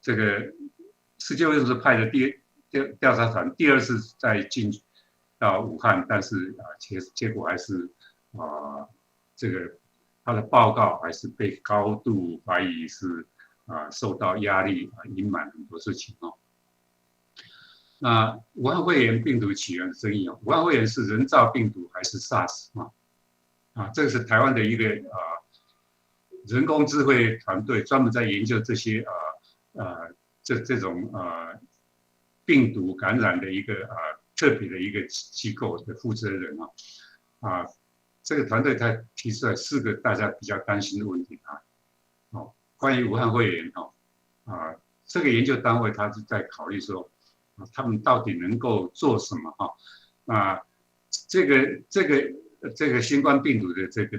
这个世界卫生组织派的调查团第二次再进到武汉，但是结果还是这个他的报告还是被高度怀疑是受到压力隐瞒很多事情那武汉肺炎病毒起源的争议武汉肺炎是人造病毒还是 SARS 这个是台湾的一个人工智慧团队，专门在研究这些这种病毒感染的一个特别的一个机构的负责人这个团队他提出来4个大家比较担心的问题关于武汉肺炎这个研究单位他是在考虑说他们到底能够做什么这个新冠病毒的这个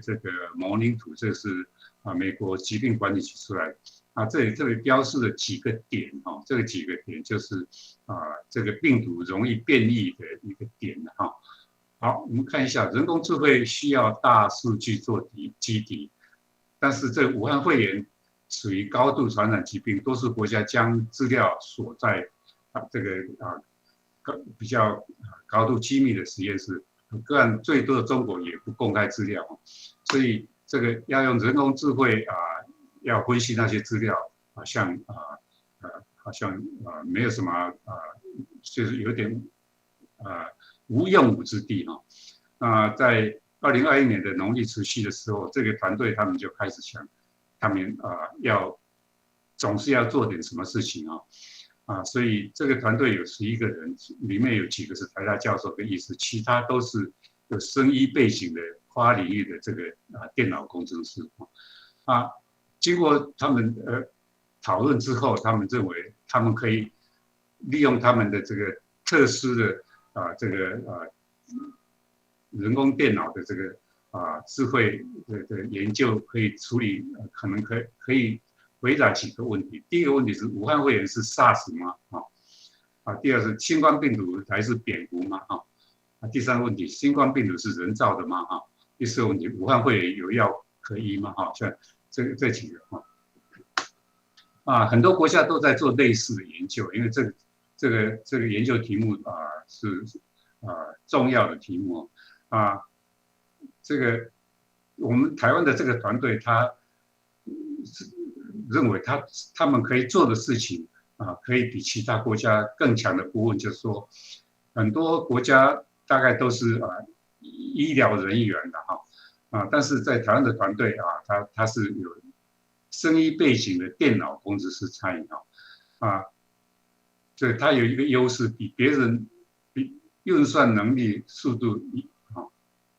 模拟图，这是美国疾病管理局出来的这里标示了几个点这个几个点就是这个病毒容易变异的一个点好，我们看一下，人工智慧需要大数据做基底，但是这武汉肺炎属于高度传染疾病，多数国家将资料锁在这个比较高度机密的实验室，个案最多的中国也不公开资料，所以这个要用人工智慧要分析那些资料，好像没有什么就是有点无用武之地在2021年的农历除夕的时候，这个团队他们就开始想，他们总是要做点什么事情所以这个团队有11个人，里面有几个是台大教授跟医师，其他都是有生医背景的跨领域的这个电脑工程师经过他们讨论之后，他们认为他们可以利用他们的这个特殊的这个人工电脑的这个智慧的研究，可以处理可能可以回答几个问题。第一个问题是武汉肺炎是 SARS 吗？第二是新冠病毒还是蝙蝠吗？第三个问题，新冠病毒是人造的吗？第四个问题，武汉肺炎有药可医吗？像这几个很多国家都在做类似的研究，因为这个研究题目是重要的题目这个我们台湾的这个团队他认为他们可以做的事情可以比其他国家更强的部分，就是说很多国家大概都是医疗人员的但是在台湾的团队他是有生医背景的电脑工程师参与所以它有一个优势，比别人运算能力速度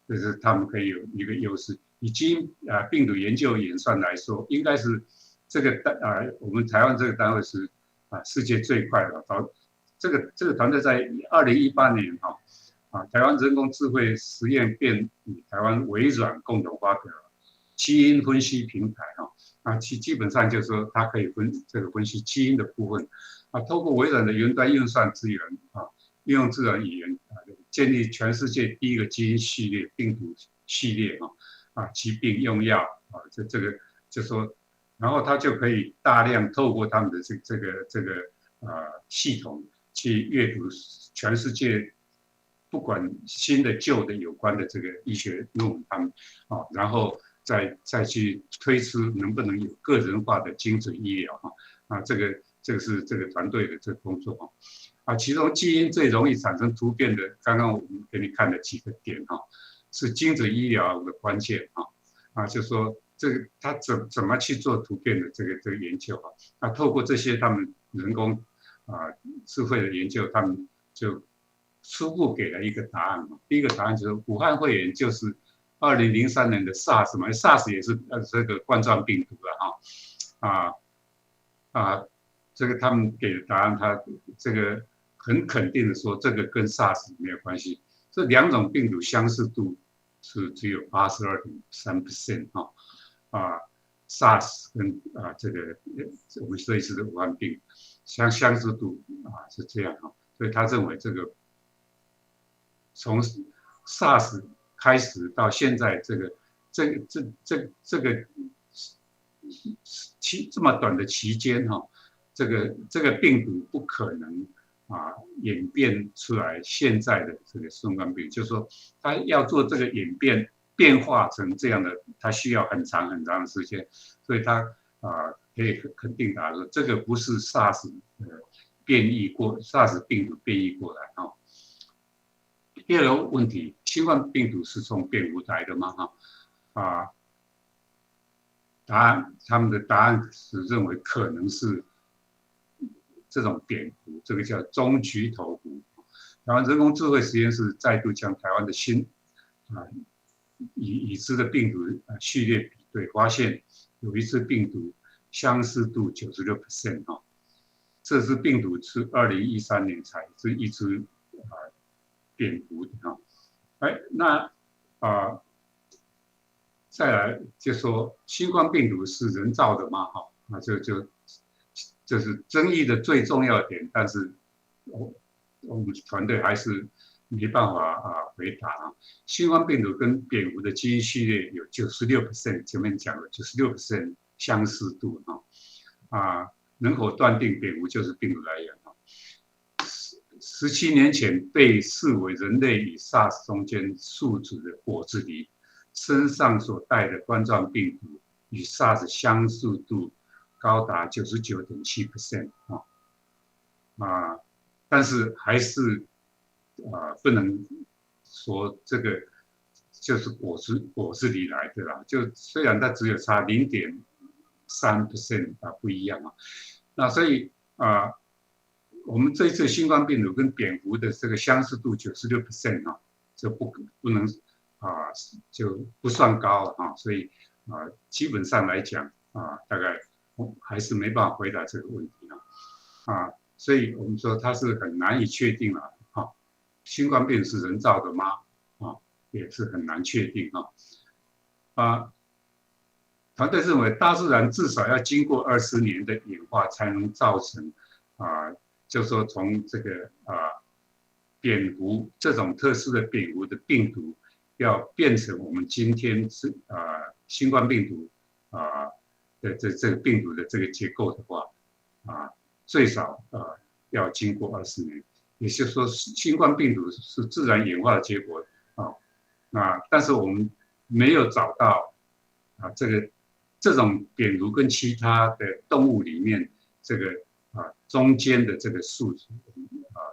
就是他们可以有一个优势。以基因病毒研究演算来说，应该是这个我们台湾这个单位是世界最快的。这个团队在2018年台湾人工智慧实验变与台湾微软共同发表了基因分析平台基本上就是说它可以分析基因的部分透过微软的云端运算资源应用自然语言建立全世界第一个基因系列病毒系列疾病用药这个就说，然后它就可以大量透过他们的这个系统去阅读全世界不管新的旧的有关的这个医学论文，他们然后再去推出能不能有个人化的精准医疗这个是这个团队的这个工作其中基因最容易产生突变的，刚刚我们给你看的几个点是精准医疗的关键就是说这个他怎么去做突变的这个研究透过这些他们人工智慧的研究，他们就初步给了一个答案第一个答案就是武汉肺炎就是2003年的 SARS 嘛 ，SARS 也是这个冠状病毒这个他们给的答案，他这个很肯定的说，这个跟 SARS 没有关系。这两种病毒相似度是只有82.3% SARS 跟这个我们这一次的武汉病相似度是这样所以他认为这个从 SARS 开始到现在这个这么短的期间这个病毒不可能演变出来现在的这个新冠病毒，就是说它要做这个变化成这样的，它需要很长很长的时间，所以它可以肯定的说，这个不是 SARS SARS 病毒变异过来第二个问题，新冠病毒是从蝙蝠来的吗？他们的答案是认为可能是这种蝙蝠，这个叫中菊头蝠。台湾人工智慧实验室再度将台湾的已知的病毒序列比对，发现有一只病毒相似度96%这只病毒是2013年才是一只蝙蝠那再来就说新冠病毒是人造的吗？就是争议的最重要的点，但是我们团队还是没办法回答新冠病毒跟蝙蝠的基因序列有96%，前面讲了96% 相似度能否断定蝙蝠就是病毒来源17年前被视为人类与 SARS 中间宿主的果子狸身上所带的冠状病毒与 SARS 相似度高达99.7%但是还是不能说这个就是果子狸来的啦，就虽然它只有差0.3% 不一样那所以我们这一次新冠病毒跟蝙蝠的这个相似度96%就不能就不算高所以基本上来讲大概还是没办法回答这个问题所以我们说它是很难以确定了新冠病毒是人造的吗？也是很难确定团队认为大自然至少要经过20年的演化才能造成就是说从这个蝙蝠这种特殊的蝙蝠的病毒要变成我们今天新冠病毒的这个病毒的这个结构的话最少要经过20年，也就是说新冠病毒是自然演化的结果但是我们没有找到这种蝙蝠跟其他的动物里面这个中间的这个数值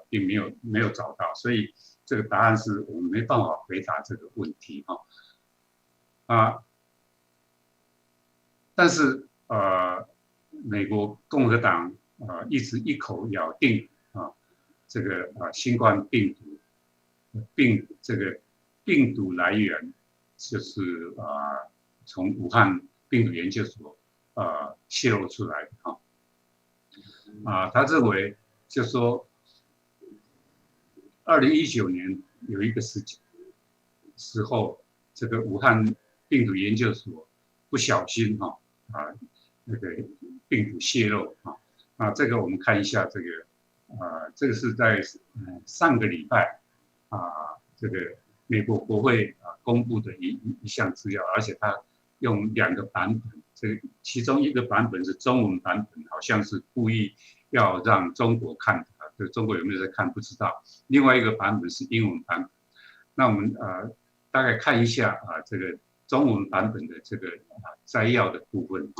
并没有找到，所以这个答案是我们没办法回答这个问题但是美国共和党一直一口咬定这个新冠病毒这个病毒来源就是从武汉病毒研究所泄露出来的他认为就说2019年有一个时候，这个武汉病毒研究所不小心那个病毒泄露这个我们看一下这个这个是在上个礼拜这个美国国会公布的一项资料，而且它用2个版本，这个其中一个版本是中文版本，好像是故意要让中国看的，中国有没有在看不知道。另外一个版本是英文版本。那我们大概看一下这个中文版本的这个摘要的部分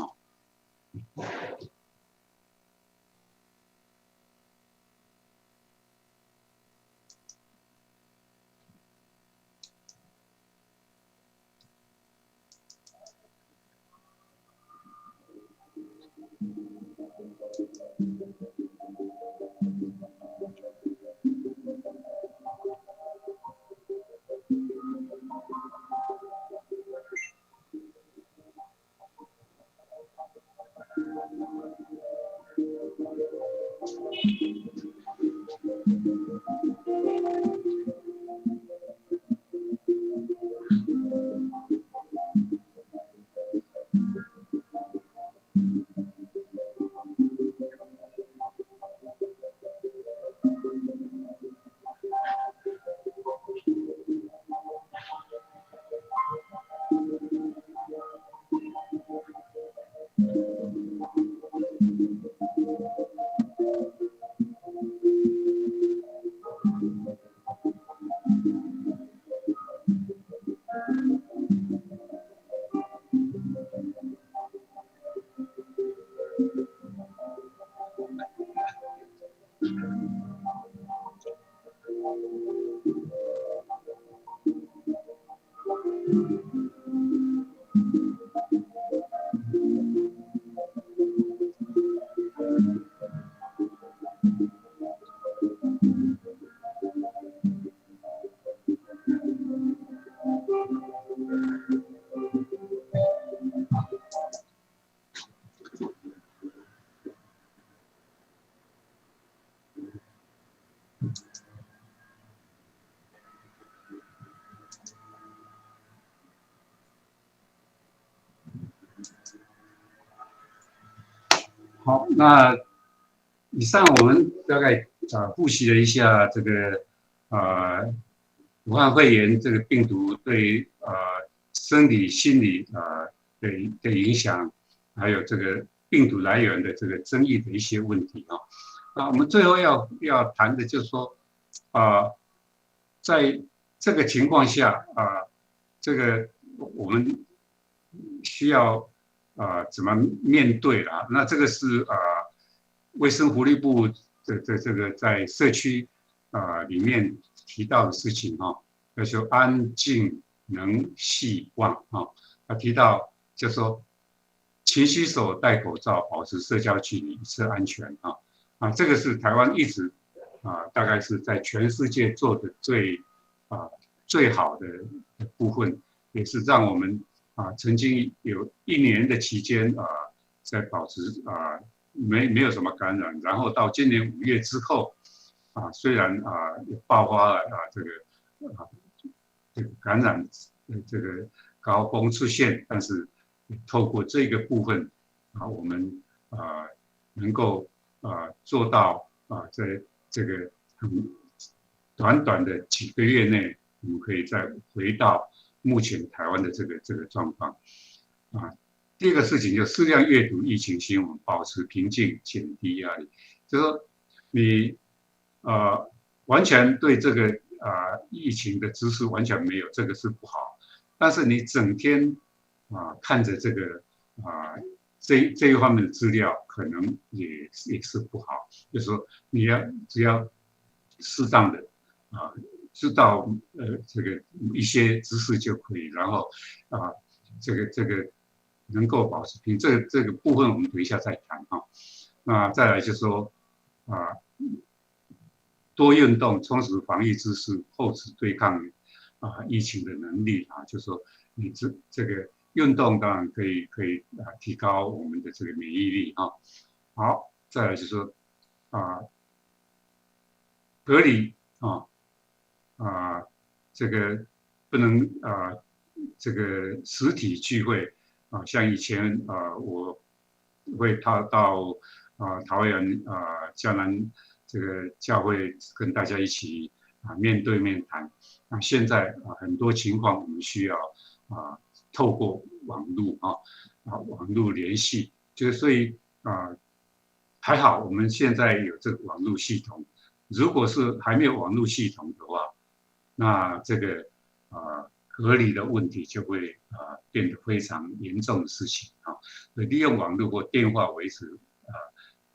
好，那以上我们大概复习了一下这个武汉肺炎这个病毒对生理、心理的影响，还有这个病毒来源的这个争议的一些问题我们最后要谈的就是说在这个情况下这个我们需要怎么面对啦？那这个是卫生福利部的这个在社区里面提到的事情要求安静能细望他提到就说勤洗手、戴口罩、保持社交距离、以策安全这个是台湾一直大概是在全世界做的最好的部分，也是让我们曾经有1年的期间在保持没有什么感染，然后到今年5月之后虽然爆发了这个感染这个高峰出现，但是透过这个部分我们能够做到在这个很短短的几个月内，我们可以再回到目前台湾的这个状况第二个事情就适量阅读疫情新闻，保持平静，减低压力。就是说你完全对这个疫情的知识完全没有，这个是不好。但是你整天看着这个这一方面的资料，可能也是不好。就是说你只要适当的知道这个一些知识就可以，然后这个能够保持平，这个部分我们等一下再谈那再来就是说多运动，充实防疫知识，厚植对抗疫情的能力啊。就说你这个运动当然可以提高我们的这个免疫力啊。好，再来就是说隔离这个不能这个实体聚会像以前我会到桃园嘉南这个教会跟大家一起面对面谈。那现在很多情况我们需要透过网络网络联系，就是所以还好我们现在有这个网络系统。如果是还没有网络系统的话，那这个隔离的问题就会变得非常严重的事情啊。所以利用网络或电话维持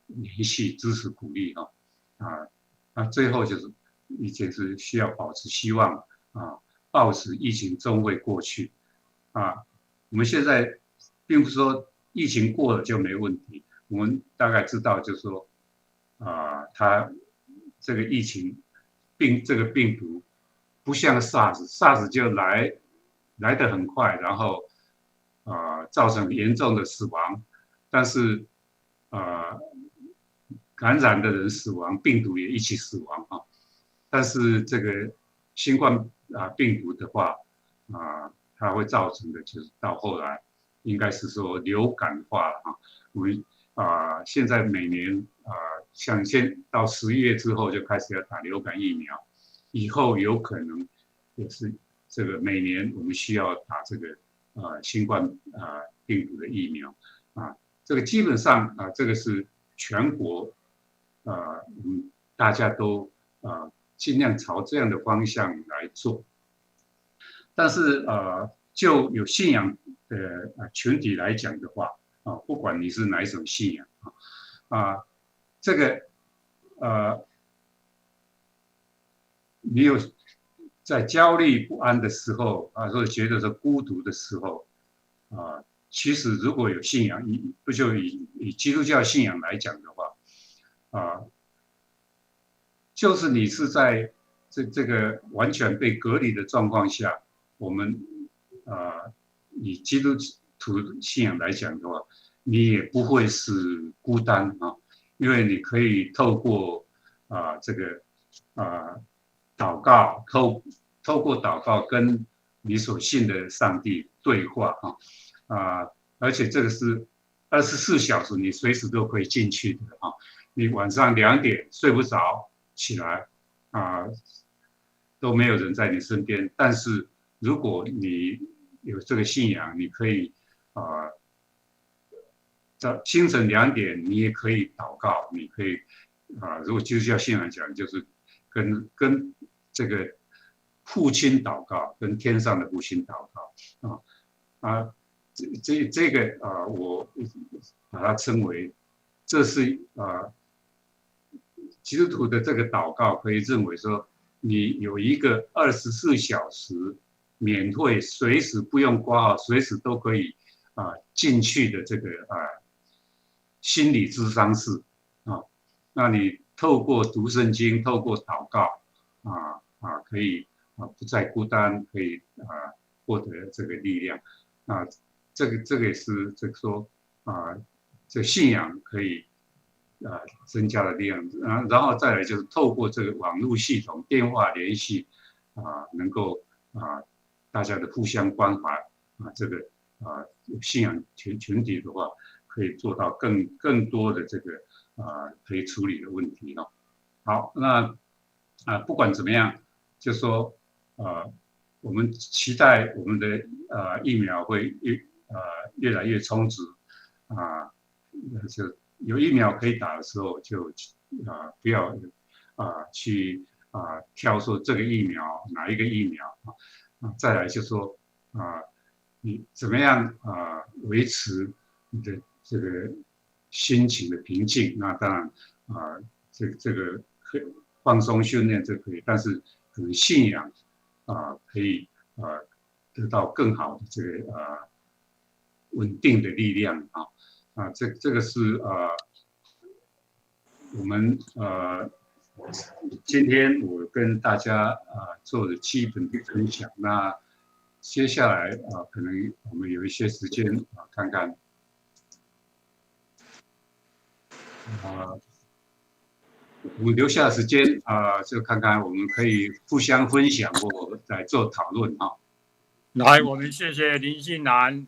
联系、支持、鼓励最后就是一件事，需要保持希望抱持疫情终会过去我们现在并不是说疫情过了就没问题，我们大概知道就是说它这个疫情这个病毒不像 SARS 就来得很快，然后造成严重的死亡，但是感染的人死亡，病毒也一起死亡但是这个新冠病毒的话它会造成的就是到后来应该是说流感化了我们现在每年像到11月之后就开始要打流感疫苗，以后有可能也是这个每年我们需要打这个新冠病毒的疫苗这个基本上这个是全国大家都尽量朝这样的方向来做。但是就有信仰的群体来讲的话不管你是哪一种信仰这个你有在焦虑不安的时候或者觉得是孤独的时候其实如果有信仰，不就以基督教信仰来讲的话就是你是在这个完全被隔离的状况下，我们以基督徒信仰来讲的话，你也不会是孤单因为你可以透过这个祷告，透过祷告跟你所信的上帝对话而且这个是24小时，你随时都可以进去的你晚上2点睡不着起来都没有人在你身边，但是如果你有这个信仰，你可以在清晨2点，你也可以祷告，你可以如果基督教信仰讲，就是跟这个父亲祷告，跟天上的父亲祷告这个我把它称为这是基督徒的这个祷告，可以认为说你有一个24小时免费，随时不用挂号，随时都可以进去的这个心理咨商室那你透过读圣经，透过祷告可以不再孤单，可以获得这个力量这个也是这个说这个信仰可以增加的力量然后再来就是透过这个网络系统电话联系能够大家的互相关怀这个信仰群体的话，可以做到更多的这个可以处理的问题好，那不管怎么样，就说我们期待我们的疫苗会越来越充足就有疫苗可以打的时候，就不要去挑说这个疫苗哪一个疫苗再来就说你怎么样维持你的这个心情的平静？那当然这个可以放松训练这可以，但是可能信仰可以得到更好的这个稳定的力量这个是我们今天我跟大家做了基本的分享，那接下来可能我们有一些时间看看我们留下的时间就看看我们可以互相分享或来做讨论来，我们谢谢林信南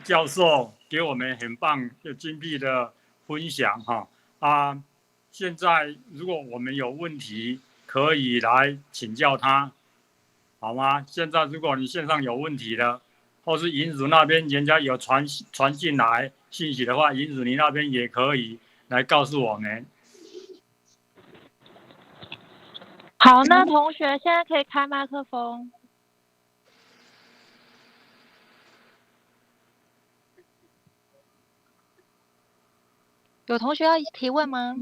教授给我们很棒又精辟的分享现在如果我们有问题，可以来请教他，好吗？现在如果你线上有问题的，或是银主那边人家有传进来信息的话，银主你那边也可以来告诉我们。好，那同学现在可以开麦克风。有同学要提问吗？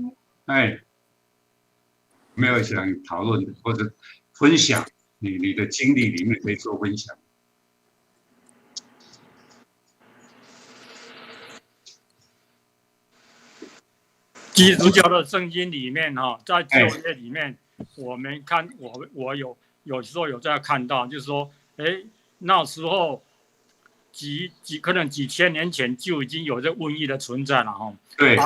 没有想讨论的或者分享你的经历里面可以做分享。基督教的圣经里面在旧约里面，我们看我有时候有在看到，就是说，那时候可能几千年前就已经有这瘟疫的存在了对。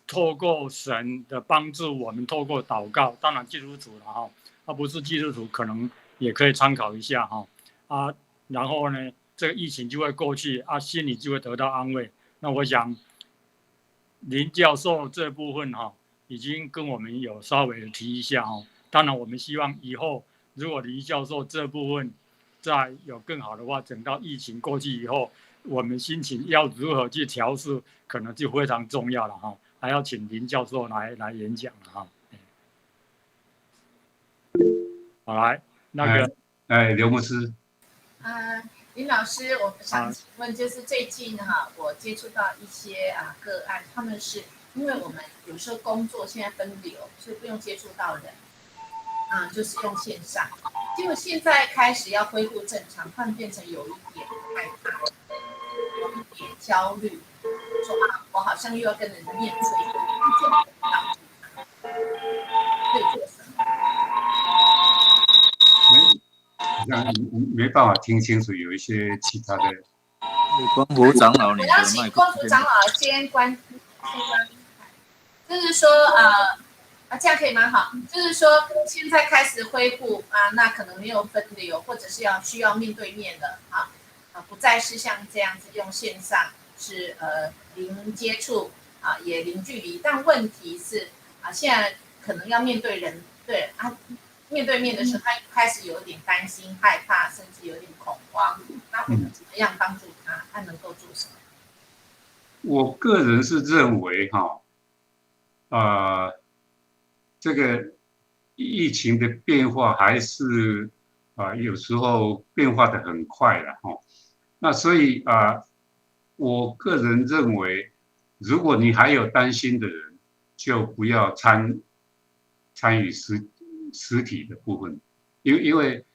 透过神的帮助，我们透过祷告，当然基督徒了不是基督徒可能也可以参考一下然后呢，这个疫情就会过去心里就会得到安慰。那我想林教授这部分已经跟我们有稍微提一下当然我们希望以后如果林教授这部分再有更好的话，等到疫情过去以后，我们心情要如何去调试，可能就非常重要了还要请林教授来演讲了好，来那个刘牧师。林老师，我想请问，就是最近我接触到一些个案，他们是因为我们有时候工作现在分流，所以不用接触到人，就是用线上。结果现在开始要恢复正常，突然变成有一点害怕，有一点焦虑，说我好像又要跟人面对，会做什么？没办法听清楚，有一些其他的。光福长老，你我要请光福长老先关，就是说这样可以吗？好，就是说现在开始恢复那可能没有分流，或者是需要面对面的不再是像这样子用线上，是零接触也零距离，但问题是现在可能要面对人，对面对面的时候，他开始有点担心、害怕，甚至有点恐慌。那我们怎么样帮助他？他能够做什么？我个人是认为这个疫情的变化还是有时候变化的很快了那所以我个人认为，如果你还有担心的人，就不要参与实体的部分，因为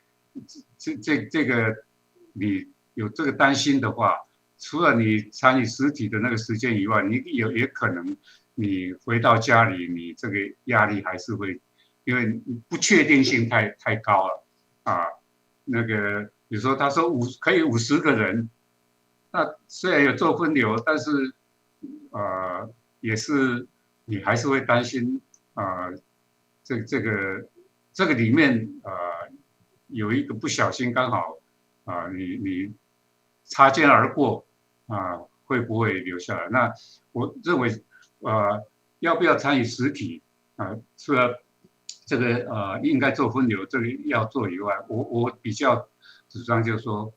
这个你有这个担心的话，除了你参与实体的那个时间以外，你也可能你回到家里，你这个压力还是会，因为不确定性太高了那个比如说他说可以50个人，那虽然有做分流，但是也是你还是会担心这个里面有一个不小心刚好你擦肩而过会不会留下来？那我认为要不要参与实体除了这个应该做分流这个要做以外，我比较主张就是说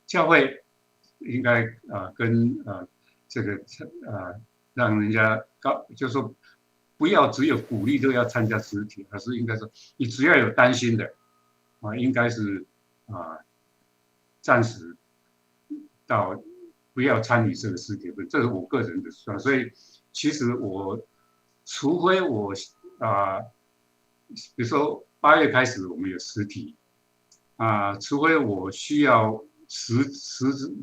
教会应该跟这个让人家就是说不要只有鼓励都要参加实体，而是应该说你只要有担心的应该是暂时到不要参与这个实体，这是我个人的主张。所以其实除非我比如说8月开始我们有实体除非我需要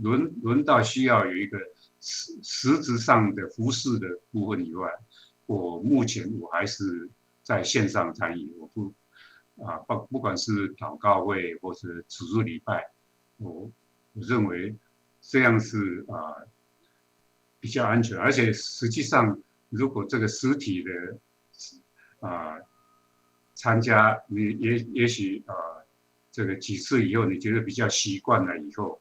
轮到需要有一个实质上的服事的部分以外，我目前还是在线上参与，我不管是祷告会或是主日礼拜，我认为这样是比较安全，而且实际上如果这个实体的参加，你也许这个几次以后，你觉得比较习惯了以后，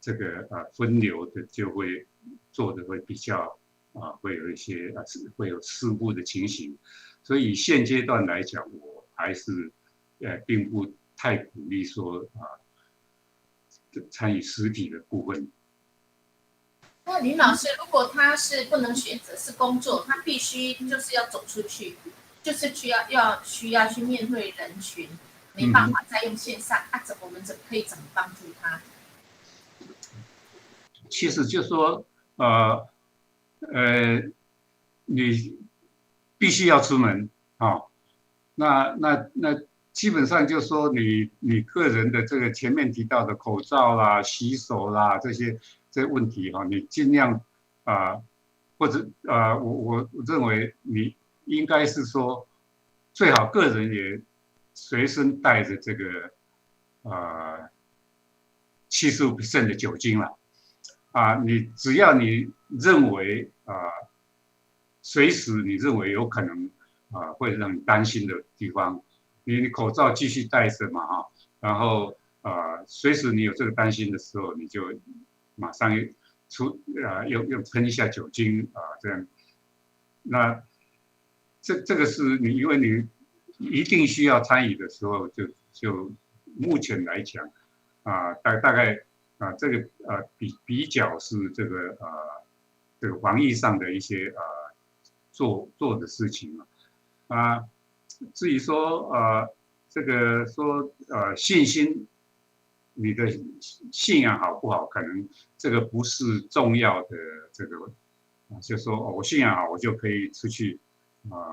这个分流的就会做的会比较会有一些会有事故的情形，所以现阶段来讲，我还是并不太鼓励说参与实体的部分。那林老师，如果他是不能选择是工作，他必须就是要走出去，就是需要去面对人群，没办法再用线上，我们可以怎么帮助他？其实就说你必须要出门那基本上就说你个人的这个前面提到的口罩啦、洗手啦这些问题你尽量或者我认为你应该是说最好个人也随身带着这个75% 的酒精了你只要你认为随时你认为有可能会让你担心的地方，你口罩继续戴着嘛然后随时你有这个担心的时候，你就马上用喷一下酒精这样。那这个是你因为你一定需要参与的时候，就目前来讲大概这个比较是这个防疫上的一些做的事情至于说这个说信心，你的信仰好不好，可能这个不是重要的这个就说我信仰好我就可以出去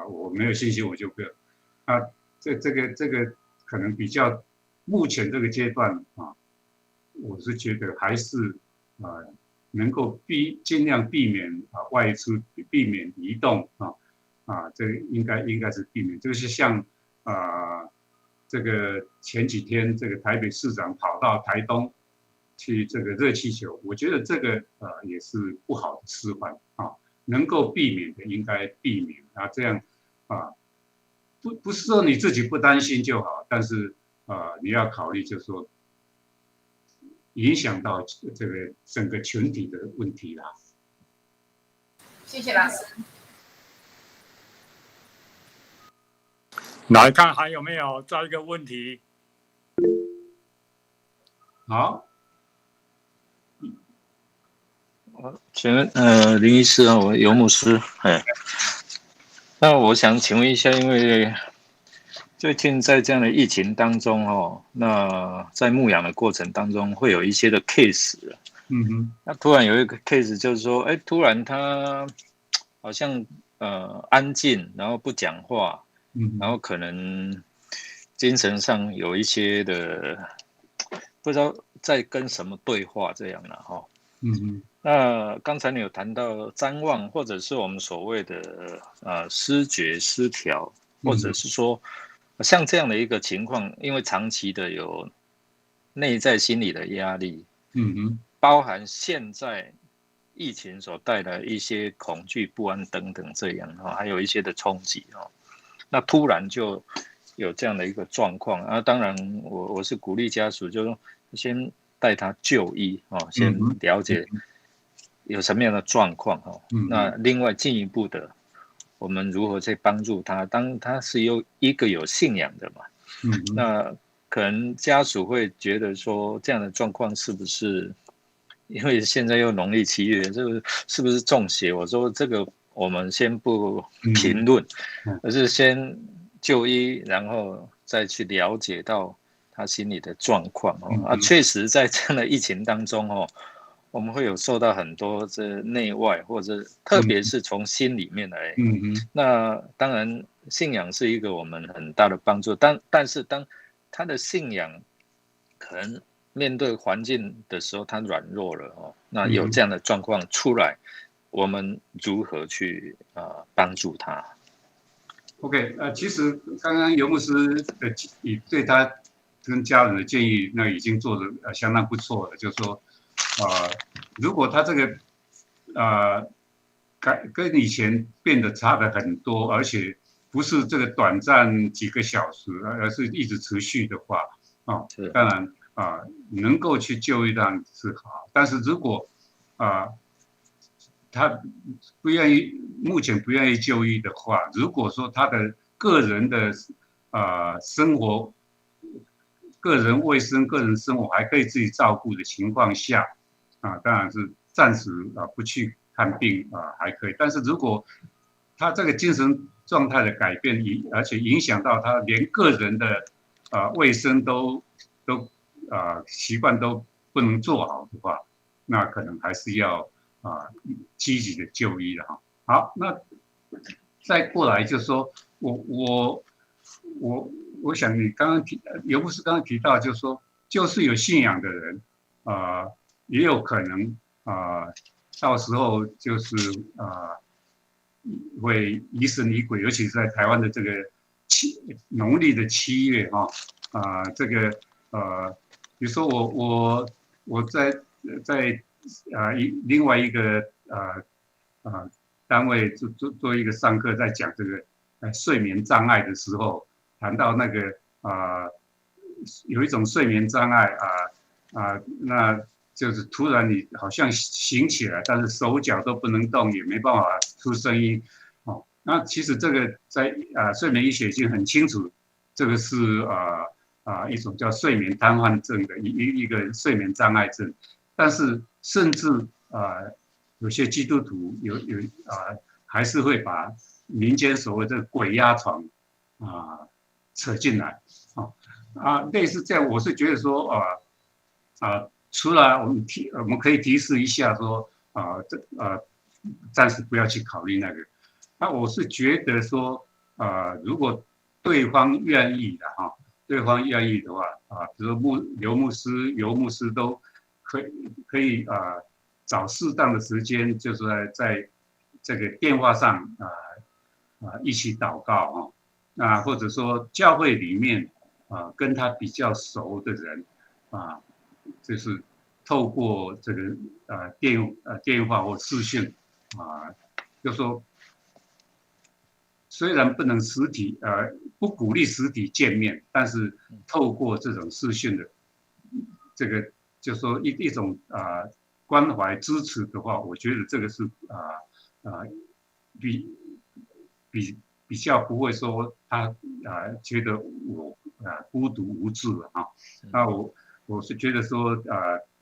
我没有信心我就不要这个可能比较目前这个阶段我是觉得还是能够尽量避免外出，避免移动这个应该是避免。就是像这个前几天这个台北市长跑到台东去这个热气球，我觉得这个也是不好的示范能够避免的应该避免这样不是说你自己不担心就好，但是你要考虑就是说影响到这个整个群体的问题啦。谢谢老师。来看还有没有再一个问题？好，请问林医师我尤牧师那我想请问一下，因为最近在这样的疫情当中那在牧养的过程当中会有一些的 case 那突然有一个 case 就是说突然他好像安静，然后不讲话然后可能精神上有一些的不知道在跟什么对话这样了那刚才你有谈到谵妄，或者是我们所谓的思觉失调，或者是说像这样的一个情况，因为长期的有内在心理的压力包含现在疫情所带来一些恐惧不安等等这样还有一些的冲击那突然就有这样的一个状况当然我是鼓励家属就说先带他就医先了解有什么样的状况那另外进一步的我们如何去帮助他，当他是一个有信仰的嘛那可能家属会觉得说这样的状况是不是因为现在又农历7月，这个是不是中邪？我说这个我们先不评论而是先就医，然后再去了解到他心理的状况确实在这样的疫情当中我们会有受到很多这内外，或者特别是从心里面来那当然信仰是一个我们很大的帮助，但是当他的信仰可能面对环境的时候他软弱了那有这样的状况出来，我们如何去帮助他 ？OK， 其实刚刚尤牧师对他跟家人的建议，那已经做的相当不错了。就是说，如果他这个跟以前变得差的很多，而且不是这个短暂几个小时，而是一直持续的话，当然能够去就医当然是好。但是如果他不愿意，目前不愿意就医的话，如果说他的个人的生活、个人卫生、个人生活还可以自己照顾的情况下，当然是暂时不去看病还可以。但是如果他这个精神状态的改变，而且影响到他连个人的卫生都习惯都不能做好的话，那可能还是要积极的就医了哈。好，那再过来就是说，我想你刚刚尤牧师刚刚提到，就是说，就是有信仰的人，也有可能到时候就是会疑神疑鬼，尤其是在台湾的这个农历的7月哈，这个比如说我在另外一个单位做一个上课，在讲这个睡眠障碍的时候，谈到那个有一种睡眠障碍那就是突然你好像醒起来，但是手脚都不能动，也没办法出声音。那其实这个在睡眠医学已经很清楚，这个是一种叫睡眠瘫痪症的一个睡眠障碍症。但是甚至有些基督徒还是会把民间所谓的鬼压床扯进来类似这样，我是觉得说除了我们可以提示一下说暂时不要去考虑那个。那我是觉得说如果对方愿意的对方愿意的话比如说尤牧师都可以找适当的时间，就是在这个电话上一起祷告或者说教会里面跟他比较熟的人就是透过这个电话或视讯就说虽然不能实体不鼓励实体见面，但是透过这种视讯的这个就说一种关怀支持的话，我觉得这个是比较不会说他觉得我孤独无助了那我是觉得说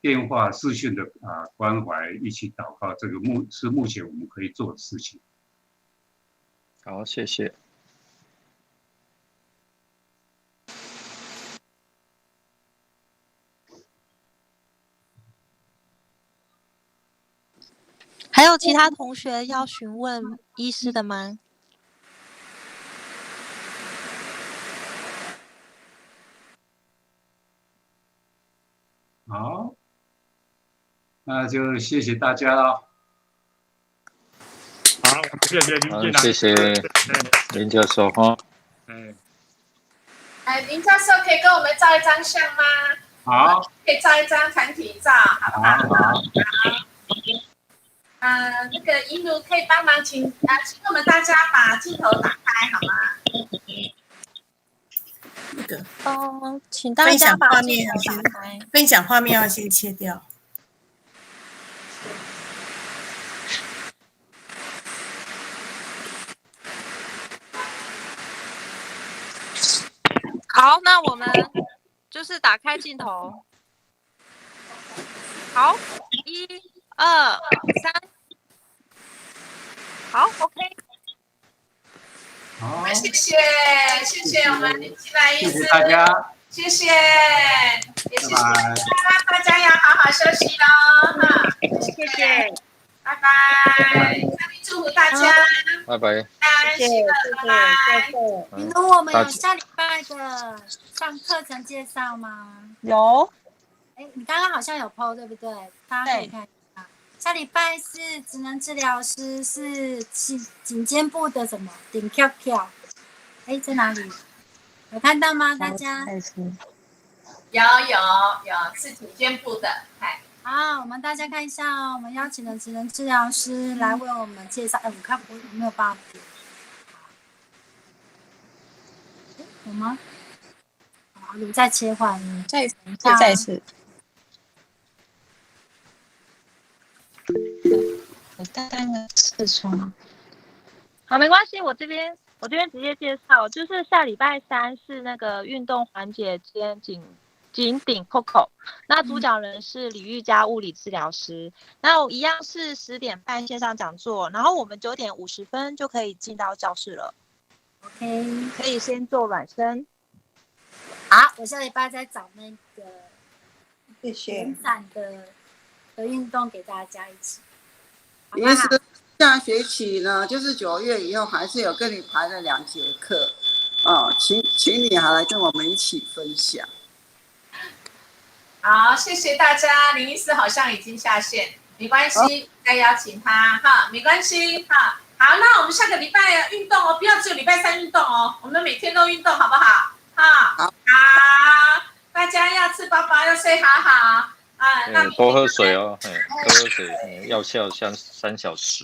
电话视讯的关怀一起祷告，这个是目前我们可以做的事情。好，谢谢。还有其他同学要询问医师的吗？好，那就谢谢大家了。好，谢谢林进来，谢谢林教授哈。林教授可以跟我们照一张相吗？好，可以照一张团体照，好不好？好。那个一如可以帮忙请我们大家把镜头打开好吗？那个请大家把镜头打开。分享画面要先切掉。好，那我们就是打开镜头。好，1、2、3，好 ，OK。好，谢谢我们林进来医师，谢谢大家，谢谢，也谢谢大家要好好休息咯谢谢，拜拜，上帝祝福大家，拜拜，谢谢，拜拜。你们我们有下礼拜的上课程介绍吗？有。你刚刚好像有 PO 对不对？大家可以看一下。下礼拜是职能治疗师，是颈肩部的什么顶跳跳？哎，在哪里？有看到吗？大家？有，是颈肩部的，哎。好，我们大家看一下哦，我们邀请的职能治疗师来为我们介绍。哎，我看我没有办法点，有吗？好，你再切换，再一次。我单个视窗。好，没关系，我这边直接介绍，就是下礼拜3是那个运动缓解肩颈顶 Coco， 那主讲人是李玉佳物理治疗师，那一样是10点半线上讲座，然后我们9点50分就可以进到教室了。OK， 可以先做软身。好，我下礼拜再找那个谢谢延展的运动给大家一起。因为是下学期呢，就是9月以后还是有跟你排了2节课，请你还来跟我们一起分享。好，谢谢大家。林医师好像已经下线，没关系，再邀请他哈，没关系哈。好，那我们下个礼拜运动哦，不要只有礼拜3运动哦，我们每天都运动，好不好？好，大家要吃饱饱，要睡好好啊。那多喝水哦，多喝水，药效3小时。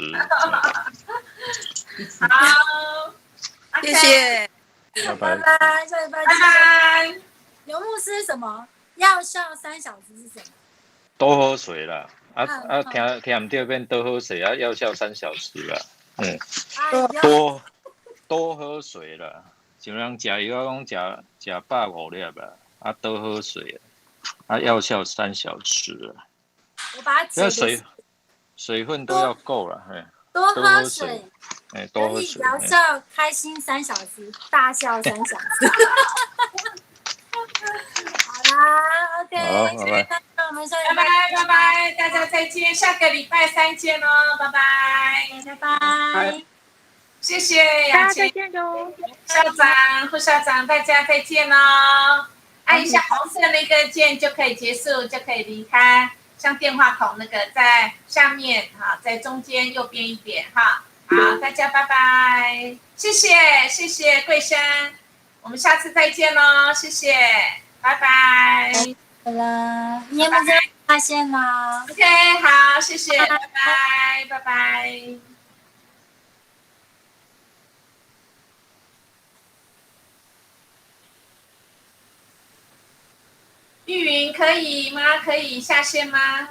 好，谢谢，拜拜，下礼拜见。拜拜。刘牧师什么？药效3小时是什么？多喝水啦，听唔对变多喝水啊，药效3小时啦，多喝水啦，像人食药讲食150粒啦，多喝水药效3小时啦。我把它水分都要够了，多喝水，多喝水，疗效开心3小时，大笑3小时。好啦 ，OK， 谢谢大家，我们下礼拜拜拜，大家再见，下个礼拜3见哦，拜拜，拜拜，谢谢雅琴，校长、副校长，大家再见哦，按一下红色那个键就可以结束，就可以离开，像电话筒那个在下面哈，在中间右边一点哈，好，大家拜拜，谢谢桂生。我们下次再见喽，谢谢，拜拜。好了，你有没有发现吗 ？OK， 好，谢谢，拜拜，拜拜。玉云可以吗？可以下线吗？